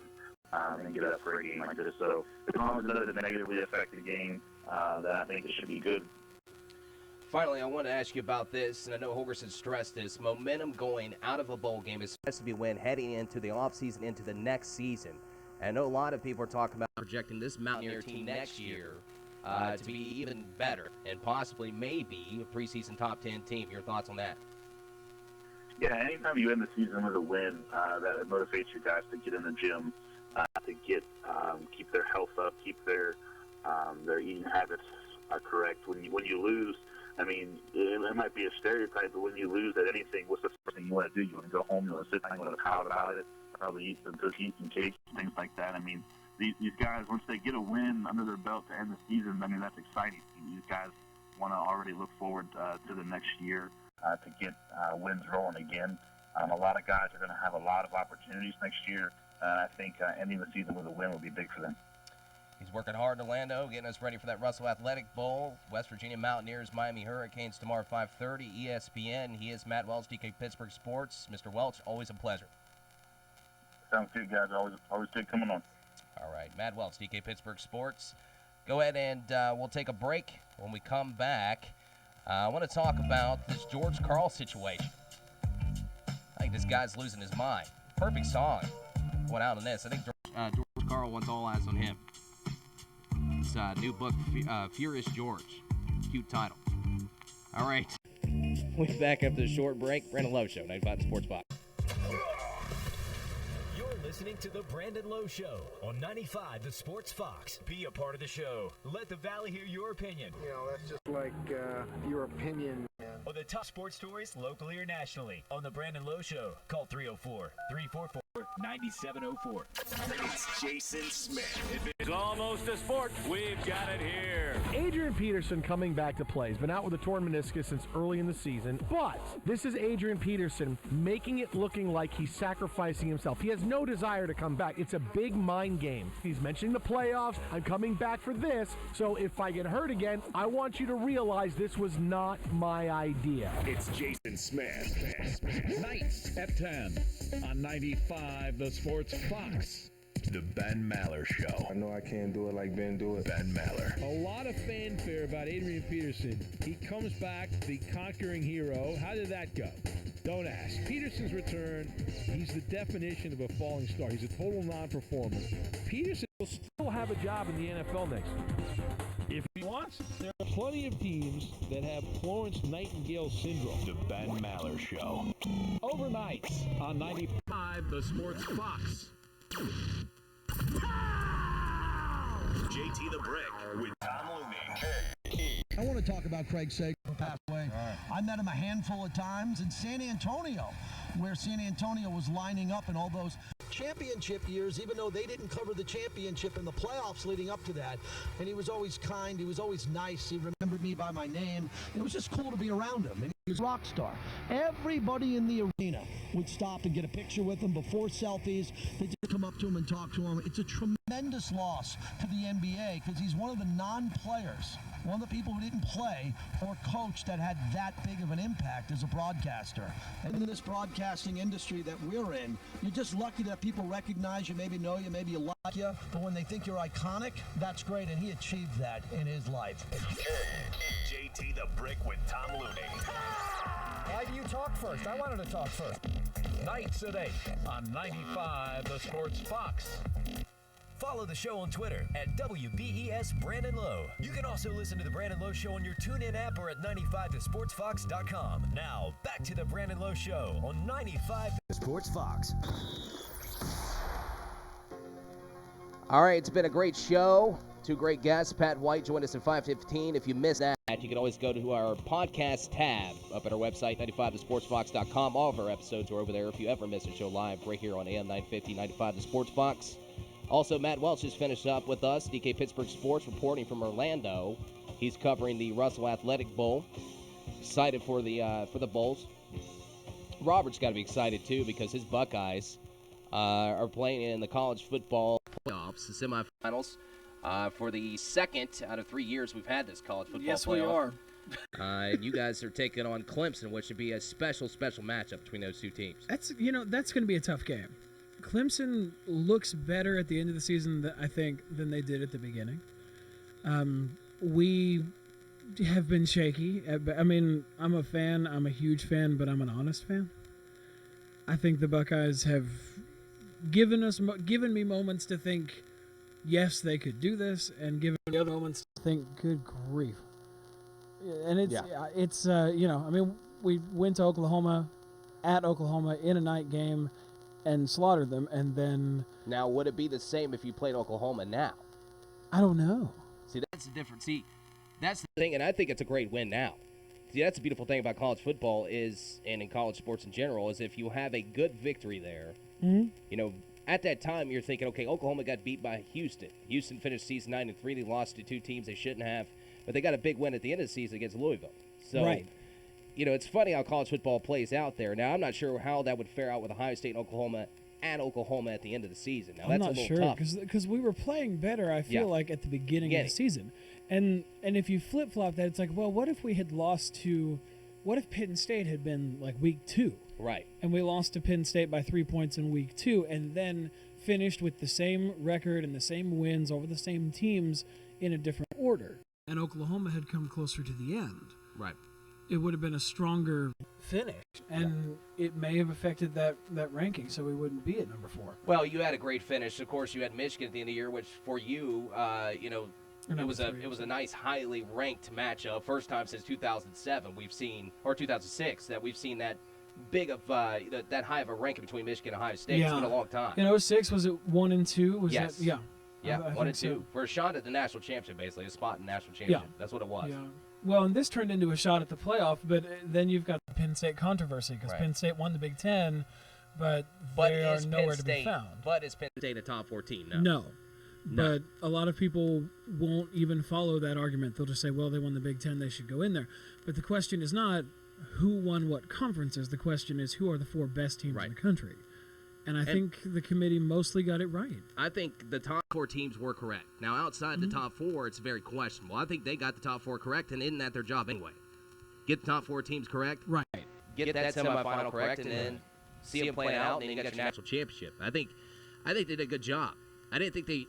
and get up for a game like this. So as long as it doesn't negatively affect the game, then I think it should be good. Finally, I want to ask you about this, and I know Hogerson stressed this. Momentum going out of a bowl game is supposed to be win heading into the offseason, into the next season. And I know a lot of people are talking about projecting this Mountaineer team next year to be even better and possibly maybe a preseason top 10 team. Your thoughts on that? Yeah, anytime you end the season with a win, that motivates your guys to get in the gym, to keep their health up, keep their eating habits correct. When you lose, I mean, it might be a stereotype, but when you lose at anything, what's the first thing you want to do? You want to go home, you want to sit down, you want to pout about it, probably eat some cookies and cakes, things like that. I mean, these guys, once they get a win under their belt to end the season, I mean, that's exciting. These guys want to already look forward to the next year to get wins rolling again. A lot of guys are going to have a lot of opportunities next year, and I think ending the season with a win would be big for them. He's working hard in Orlando, getting us ready for that Russell Athletic Bowl. West Virginia Mountaineers, Miami Hurricanes tomorrow 5:30, ESPN. He is Matt Welch, DK Pittsburgh Sports. Mr. Welch, always a pleasure. Sounds good, guys. Always good coming on. All right, Matt Welch, DK Pittsburgh Sports. Go ahead and we'll take a break. When we come back, I want to talk about this George Karl situation. I think this guy's losing his mind. Perfect song went out on this. I think George Karl wants all eyes on him. His new book, Furious George. Cute title. All right. We're back after the short break. Brandon Lowe Show, 95 The Sports Box. You're listening to The Brandon Lowe Show on 95 The Sports Fox. Be a part of the show. Let the Valley hear your opinion. You know, that's just like your opinion. On the top sports stories, locally or nationally. On The Brandon Lowe Show, call 304-344-9704. It's Jason Smith. If it's almost a sport, we've got it here. Adrian Peterson coming back to play. He's been out with a torn meniscus since early in the season, but this is Adrian Peterson making it looking like he's sacrificing himself. He has no desire to come back. It's a big mind game. He's mentioning the playoffs. I'm coming back for this, so if I get hurt again, I want you to realize this was not my idea. It's Jason Smith. Nights at 10 on 95 The Sports Fox. The Ben Maller Show. I know I can't do it like Ben do it. Ben Maller. A lot of fanfare about Adrian Peterson. He comes back, the conquering hero. How did that go? Don't ask. Peterson's return, he's the definition of a falling star. He's a total non-performer. Peterson will still have a job in the NFL next year. If he wants, there are plenty of teams that have Florence Nightingale syndrome. The Ben Maller Show. Overnight on 95 The Sports Fox. JT the Brick with Tom Looney. I want to talk about Craig Sager, who passed away. I met him a handful of times in San Antonio where San Antonio was lining up in all those championship years, even though they didn't cover the championship in the playoffs leading up to that. And he was always kind. He was always nice. He remembered me by my name. It was just cool to be around him. And he was a rock star. Everybody in the arena would stop and get a picture with him before selfies. They just come up to him and talk to him. It's a tremendous loss to the NBA because he's one of the non-players, one of the people who didn't play or coach that had that big of an impact as a broadcaster. And in this broadcasting industry that we're in, you're just lucky that people recognize you, maybe know you, maybe you like you, but when they think you're iconic, that's great, and he achieved that in his life. JT the Brick with Tom Looney. Why do you talk first? I wanted to talk first. Nights at 8 on 95 The Sports Fox. Follow the show on Twitter at WBES Brandon Lowe. You can also listen to The Brandon Lowe Show on your TuneIn app or at 95thesportsfox.com. Now, back to The Brandon Lowe Show on 95 The Sports Fox. All right, it's been a great show. Two great guests. Pat White joined us at 5:15. If you missed that, you can always go to our podcast tab up at our website, 95thesportsfox.com. All of our episodes are over there if you ever miss a show live right here on AM 950, 95 The Sports Fox. Also, Matt Welch just finished up with us, DK Pittsburgh Sports, reporting from Orlando. He's covering the Russell Athletic Bowl. Excited for the Bulls. Robert's got to be excited, too, because his Buckeyes are playing in the college football playoffs, the semifinals, for the second out of 3 years we've had this college football Yes, playoff. we are. And you guys are taking on Clemson, which should be a special matchup between those two teams. That's going to be a tough game. Clemson looks better at the end of the season, I think, than they did at the beginning. We have been shaky. I mean, I'm a fan. I'm a huge fan, but I'm an honest fan. I think the Buckeyes have given me moments to think, yes, they could do this, and given me other moments to think, good grief. And it's I mean, we went to Oklahoma, at Oklahoma, in a night game, and slaughtered them, and then... Now, would it be the same if you played Oklahoma now? I don't know. See, that's the difference. See, that's the thing, and I think it's a great win now. See, that's the beautiful thing about college football is, and in college sports in general, is if you have a good victory there, at that time you're thinking, okay, Oklahoma got beat by Houston. Houston finished season 9-3. They lost to two teams they shouldn't have, but they got a big win at the end of the season against Louisville. So, right. It's funny how college football plays out there. Now, I'm not sure how that would fare out with Ohio State and Oklahoma at the end of the season. Now, I'm that's not a little sure, tough. because we were playing better, I feel like, at the beginning of the season. And if you flip-flop that, it's like, well, what if we had lost to – what if Penn State had been, like, week 2? Right. And we lost to Penn State by 3 points in week 2 and then finished with the same record and the same wins over the same teams in a different order. And Oklahoma had come closer to the end. Right. It would have been a stronger finish, and it may have affected that ranking, so we wouldn't be at number 4. Well, you had a great finish. Of course, you had Michigan at the end of the year, which for you, it was a nice, highly ranked matchup. First time since 2007 we've seen, or 2006, that we've seen that big of that high of a ranking between Michigan and Ohio State. It's been a long time. In 06, was it 1 and 2? Was yes. that? Yeah. Yeah, I 1 and 2 so. for a shot at the national championship, basically a spot in the national championship. Yeah. That's what it was. Yeah. Well, and this turned into a shot at the playoff, but then you've got the Penn State controversy because Penn State won the Big Ten, but they are nowhere to be found. But is Penn State a top 14? No. But a lot of people won't even follow that argument. They'll just say, well, they won the Big Ten, they should go in there. But the question is not who won what conferences. The question is who are the 4 best teams in the country. And I think the committee mostly got it right. I think the top 4 teams were correct. Now, outside the top 4, it's very questionable. I think they got the top 4 correct, and isn't that their job anyway? Get the top 4 teams correct. Right. Get that semifinal correct, and then see them playing out, and then you got your national championship. I think they did a good job. I didn't think they,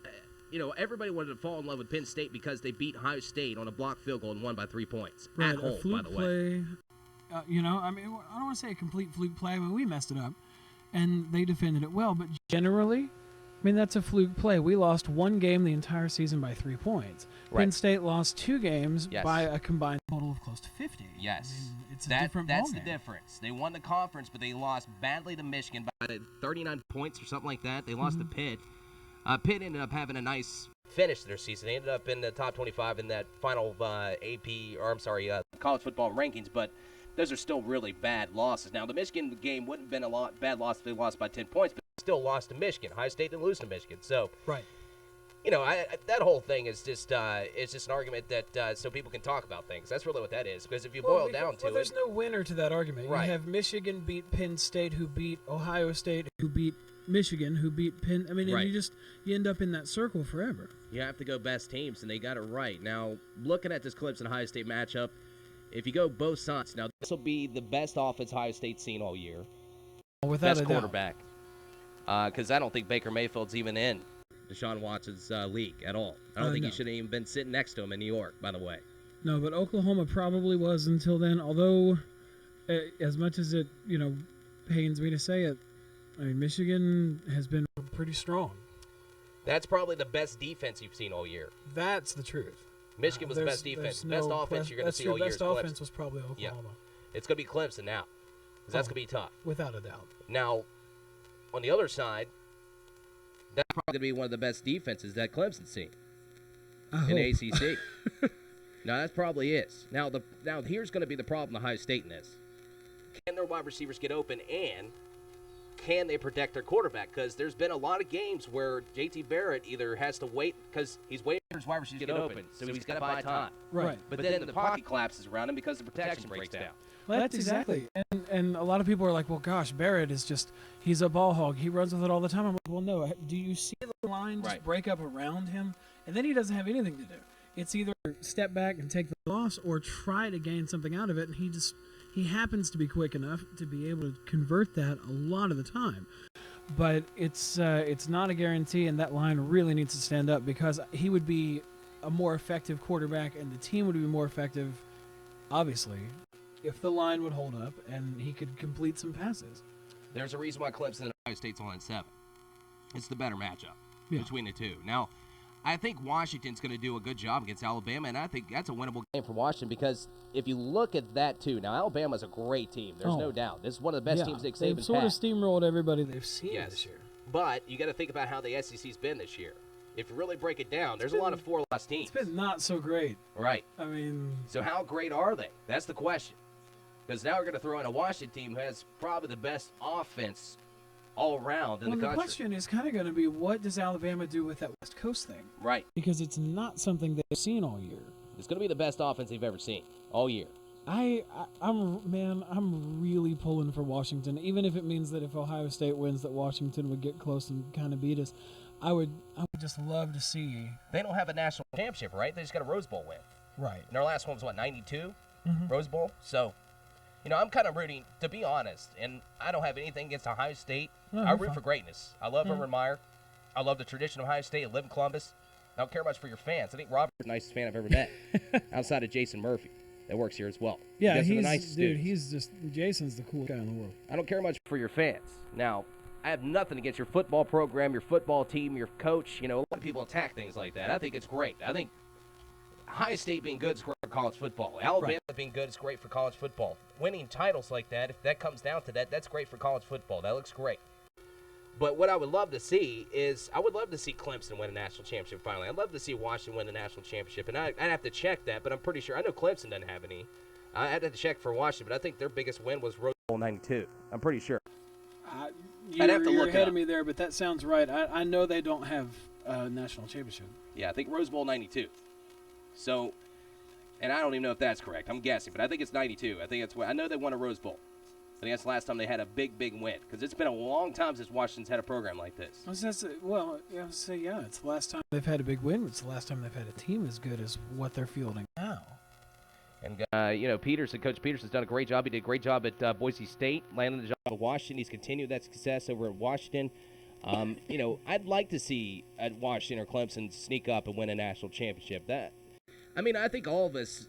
everybody wanted to fall in love with Penn State because they beat Ohio State on a blocked field goal and won by 3 points. Right, at home, by the way. Play, I mean, I don't want to say a complete fluke play. I mean, we messed it up. And they defended it well, but generally, I mean, that's a fluke play. We lost 1 game the entire season by 3 points. Right. Penn State lost 2 games by a combined total of close to 50. Yes. I mean, it's a different That's ballgame. the difference. They won the conference, but they lost badly to Michigan by 39 points or something like that. They lost to Pitt. Pitt ended up having a nice finish to their season. They ended up in the top 25 in that final college football rankings, but those are still really bad losses. Now, the Michigan game wouldn't have been a bad loss if they lost by 10 points, but they still lost to Michigan. Ohio State didn't lose to Michigan. So, right. That whole thing is just it's just an argument that so people can talk about things. That's really what that is. Because if you boil down to there's no winner to that argument. Right. You have Michigan beat Penn State, who beat Ohio State, who beat Michigan, who beat Penn. I mean, Right. and you end up in that circle forever. You have to go best teams, and they got it right. Now, looking at this Clemson-Ohio State matchup, if you go both sides, now this will be the best offense Ohio State's seen all year. Without best a doubt. quarterback. Because I don't think Baker Mayfield's even in Deshaun Watson's league at all. I don't think no. he should have even been sitting next to him in New York, by the way. No, but Oklahoma probably was until then. Although, as much as it pains me to say it, I mean Michigan has been pretty strong. That's probably the best defense you've seen all year. That's the truth. Michigan was the best defense. Best offense you're going to see all year is Best Clemson. offense was probably Oklahoma. Yeah. It's going to be Clemson now. 'Cause that's going to be tough. Without a doubt. Now, on the other side, that's probably going to be one of the best defenses that Clemson's seen in the ACC. No, that probably is. Now, here's going to be the problem Ohio State in this. Can their wide receivers get open, and can they protect their quarterback? Because there's been a lot of games where J.T. Barrett either has to wait because he's waiting for his wide receivers to get open, so he's got to buy time. Right. But then the pocket collapses around him because the protection breaks down. Well, that's exactly. And a lot of people are like, well, gosh, Barrett is he's a ball hog. He runs with it all the time. I'm like, well, no. Do you see the line just break up around him? And then he doesn't have anything to do. It's either step back and take the loss or try to gain something out of it. And he happens to be quick enough to be able to convert that a lot of the time. But it's not a guarantee, and that line really needs to stand up because he would be a more effective quarterback and the team would be more effective, obviously, if the line would hold up and he could complete some passes. There's a reason why Clemson and Ohio State's only in 7. It's the better matchup between the two. Now, I think Washington's going to do a good job against Alabama, and I think that's a winnable game for Washington because if you look at that, too, now Alabama's a great team. There's no doubt. This is one of the best teams Nick Saban's They've sort of steamrolled everybody they've seen this year. But you got to think about how the SEC's been this year. If you really break it down, there's a lot of 4-loss teams. It's been not so great. Right. I mean... So how great are they? That's the question. Because now we're going to throw in a Washington team who has probably the best offense all around in the country. The question is kind of going to be, what does Alabama do with that West Coast thing? Right. Because it's not something they've seen all year. It's going to be the best offense they've ever seen all year. I'm really pulling for Washington, even if it means that if Ohio State wins, that Washington would get close and kind of beat us. I would just love to see. They don't have a national championship, right? They just got a Rose Bowl win. Right. And their last one was, 92? Mm-hmm. Rose Bowl? So, I'm kind of rooting, to be honest, and I don't have anything against Ohio State. No, I root for greatness. I love Mhm. Urban Meyer. I love the tradition of Ohio State. I live in Columbus. I don't care much for your fans. I think Robert's the nicest fan I've ever met, outside of Jason Murphy, that works here as well. Yeah, He's he's the nicest dude. Jason's the coolest guy in the world. I don't care much for your fans. Now, I have nothing against your football program, your football team, your coach. A lot of people attack things like that. I think it's great. I think Ohio State being good is great for college football. Alabama being good is great for college football. Winning titles like that, if that comes down to that, that's great for college football. That looks great. But what I would love to see is I would love to see Clemson win a national championship finally. I'd love to see Washington win a national championship. And I'd have to check that, but I'm pretty sure. I know Clemson doesn't have any. I had to check for Washington, but I think their biggest win was Rose Bowl 92. I'm pretty sure. I'd have to look ahead of me there, but that sounds right. I know they don't have a national championship. Yeah, I think Rose Bowl 92. So, and I don't even know if that's correct. I'm guessing, but I think it's 92. I think it's. I know they won a Rose Bowl. I think that's the last time they had a big win because it's been a long time since Washington's had a program like this. It's the last time they've had a big win. It's the last time they've had a team as good as what they're fielding now. And, Coach Peterson's done a great job. He did a great job at Boise State, landing the job at Washington. He's continued that success over at Washington. I'd like to see at Washington or Clemson sneak up and win a national championship. I think all of us,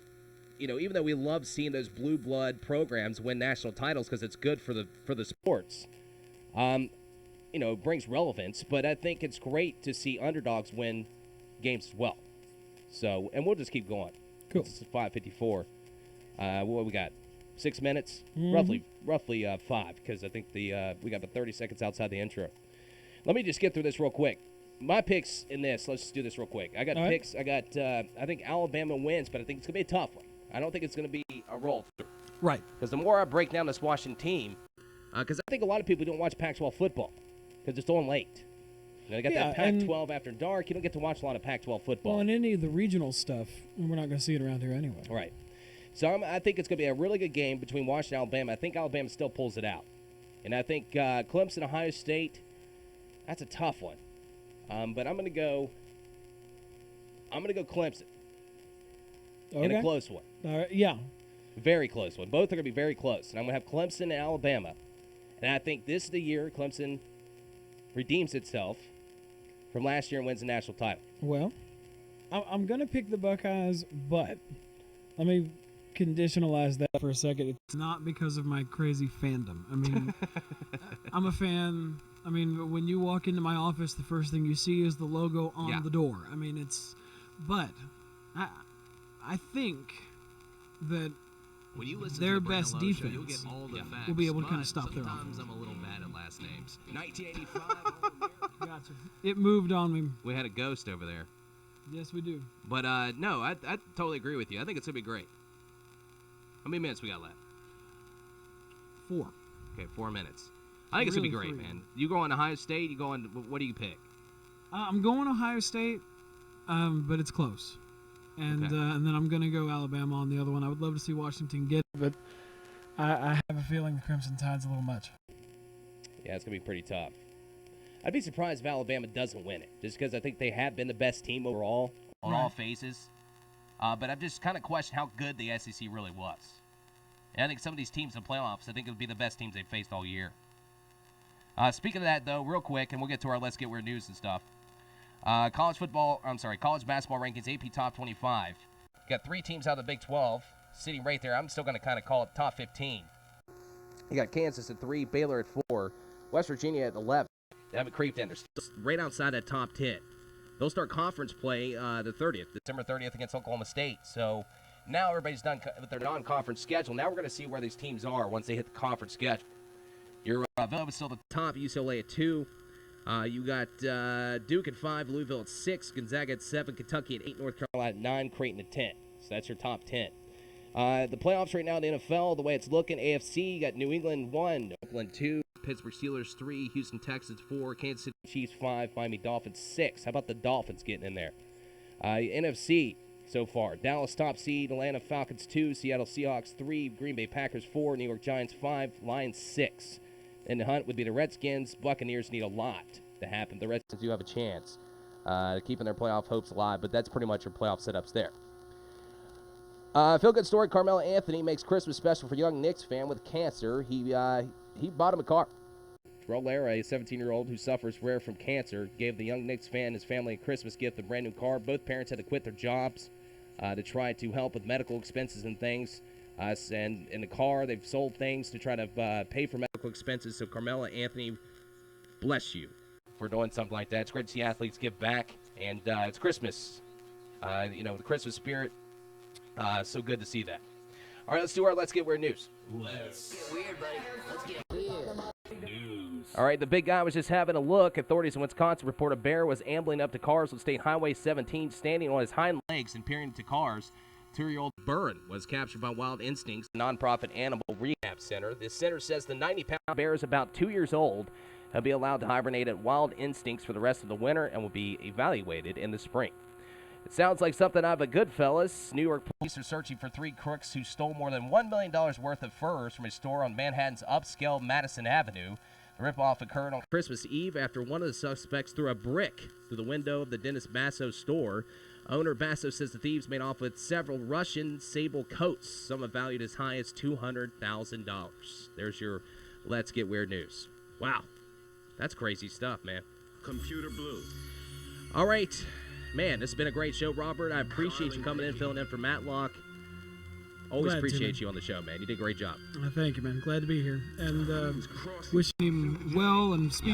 even though we love seeing those blue blood programs win national titles because it's good for the sports, it brings relevance. But I think it's great to see underdogs win games as well. So, and we'll just keep going. Cool. It's 5:54. What we got? 6 minutes, Mhm. roughly 5, because I think we got about 30 seconds outside the intro. Let me just get through this real quick. My picks in this. Let's just do this real quick. I got picks. I got. I think Alabama wins, but I think it's gonna be a tough one. I don't think it's gonna be a roll through. Right. Because the more I break down this Washington team, because I think a lot of people don't watch Pac-12 football because it's on late. They got that Pac-12 after dark. You don't get to watch a lot of Pac-12 football. Well, in any of the regional stuff, we're not going to see it around here anyway. Right. So I think it's going to be a really good game between Washington and Alabama. I think Alabama still pulls it out. And I think Clemson, Ohio State, that's a tough one. But I'm going to go Clemson. Okay. In a close one. All right. Yeah. Very close one. Both are going to be very close. And I'm going to have Clemson and Alabama. And I think this is the year Clemson redeems itself from last year and wins the national title. Well, I'm going to pick the Buckeyes, but let me conditionalize that for a second. It's not because of my crazy fandom. I mean, I'm a fan. I mean, when you walk into my office, the first thing you see is the logo on the door. I mean, but I think that when you listen their to the Brandon best Lowe defense Show, you'll get all the facts, will be able to kind of stop their sometimes offense. I'm a little bad at last names. 1985. Gotcha. It moved on me. We had a ghost over there. Yes, we do. But, no, I totally agree with you. I think it's going to be great. How many minutes we got left? 4. Okay, 4 minutes. I think it's going to be great, man. You go on Ohio State, you go on, what do you pick? I'm going Ohio State, but it's close. And Okay. And then I'm going to go Alabama on the other one. I would love to see Washington get it, but I have a feeling the Crimson Tide's a little much. Yeah, it's going to be pretty tough. I'd be surprised if Alabama doesn't win it, just because I think they have been the best team overall on all phases. But I've just kind of questioned how good the SEC really was. And I think some of these teams in the playoffs, I think it would be the best teams they've faced all year. Speaking of that, though, real quick, and we'll get to our Let's Get Weird news and stuff. College basketball rankings, AP Top 25. Got 3 teams out of the Big 12 sitting right there. I'm still going to kind of call it Top 15. You got Kansas at 3, Baylor at 4, West Virginia at 11. They haven't creeped in. They're still right outside that top 10. They'll start conference play the 30th, December 30th against Oklahoma State. So now everybody's done with their non-conference schedule. Now we're going to see where these teams are once they hit the conference schedule. Your Villanova's still at the top, UCLA at 2. You got Duke at 5, Louisville at 6, Gonzaga at 7, Kentucky at 8, North Carolina at 9, Creighton at 10. So that's your top 10. The playoffs right now in the NFL, the way it's looking, AFC, you got New England 1, Oakland 2, Pittsburgh Steelers 3, Houston Texans 4, Kansas City Chiefs 5, Miami Dolphins 6. How about the Dolphins getting in there? NFC so far, Dallas top seed, Atlanta Falcons 2, Seattle Seahawks 3, Green Bay Packers 4, New York Giants 5, Lions 6. And the hunt would be the Redskins. Buccaneers need a lot to happen. The Redskins do have a chance keeping their playoff hopes alive, but that's pretty much your playoff setups there. Feel-good story, Carmelo Anthony makes Christmas special for young Knicks fan with cancer. He bought him a car. Terrell Lara, a 17-year-old who suffers from cancer, gave the young Knicks fan and his family a Christmas gift, a brand-new car. Both parents had to quit their jobs to try to help with medical expenses and things. And in the car, they've sold things to try to pay for medical expenses. So, Carmelo Anthony, bless you for doing something like that. It's great to see athletes give back, and it's Christmas. The Christmas spirit, so good to see that. All right, let's do our Let's Get Weird news. Let's get weird, buddy. Let's get weird. News. All right, the big guy was just having a look. Authorities in Wisconsin report a bear was ambling up to cars on State Highway 17, standing on his hind legs and peering into cars. 2-year-old Burn was captured by Wild Instincts, a nonprofit animal rehab center. The center says the 90-pound bear is about 2 years old. He'll be allowed to hibernate at Wild Instincts for the rest of the winter and will be evaluated in the spring. It sounds like something out of a Goodfellas. New York police are searching for 3 crooks who stole more than $1 million worth of furs from a store on Manhattan's upscale Madison Avenue. The ripoff occurred on Christmas Eve after one of the suspects threw a brick through the window of the Dennis Basso store. Owner Basso says the thieves made off with several Russian sable coats, some are valued as high as $200,000. There's your Let's Get Weird news. Wow, that's crazy stuff, man. Computer Blue. All right, man, this has been a great show, Robert. I appreciate you coming in, filling in for Matlock. Always Glad to, appreciate man. you on the show, man. You did a great job. Thank you, man. Glad to be here. And wishing him well and speak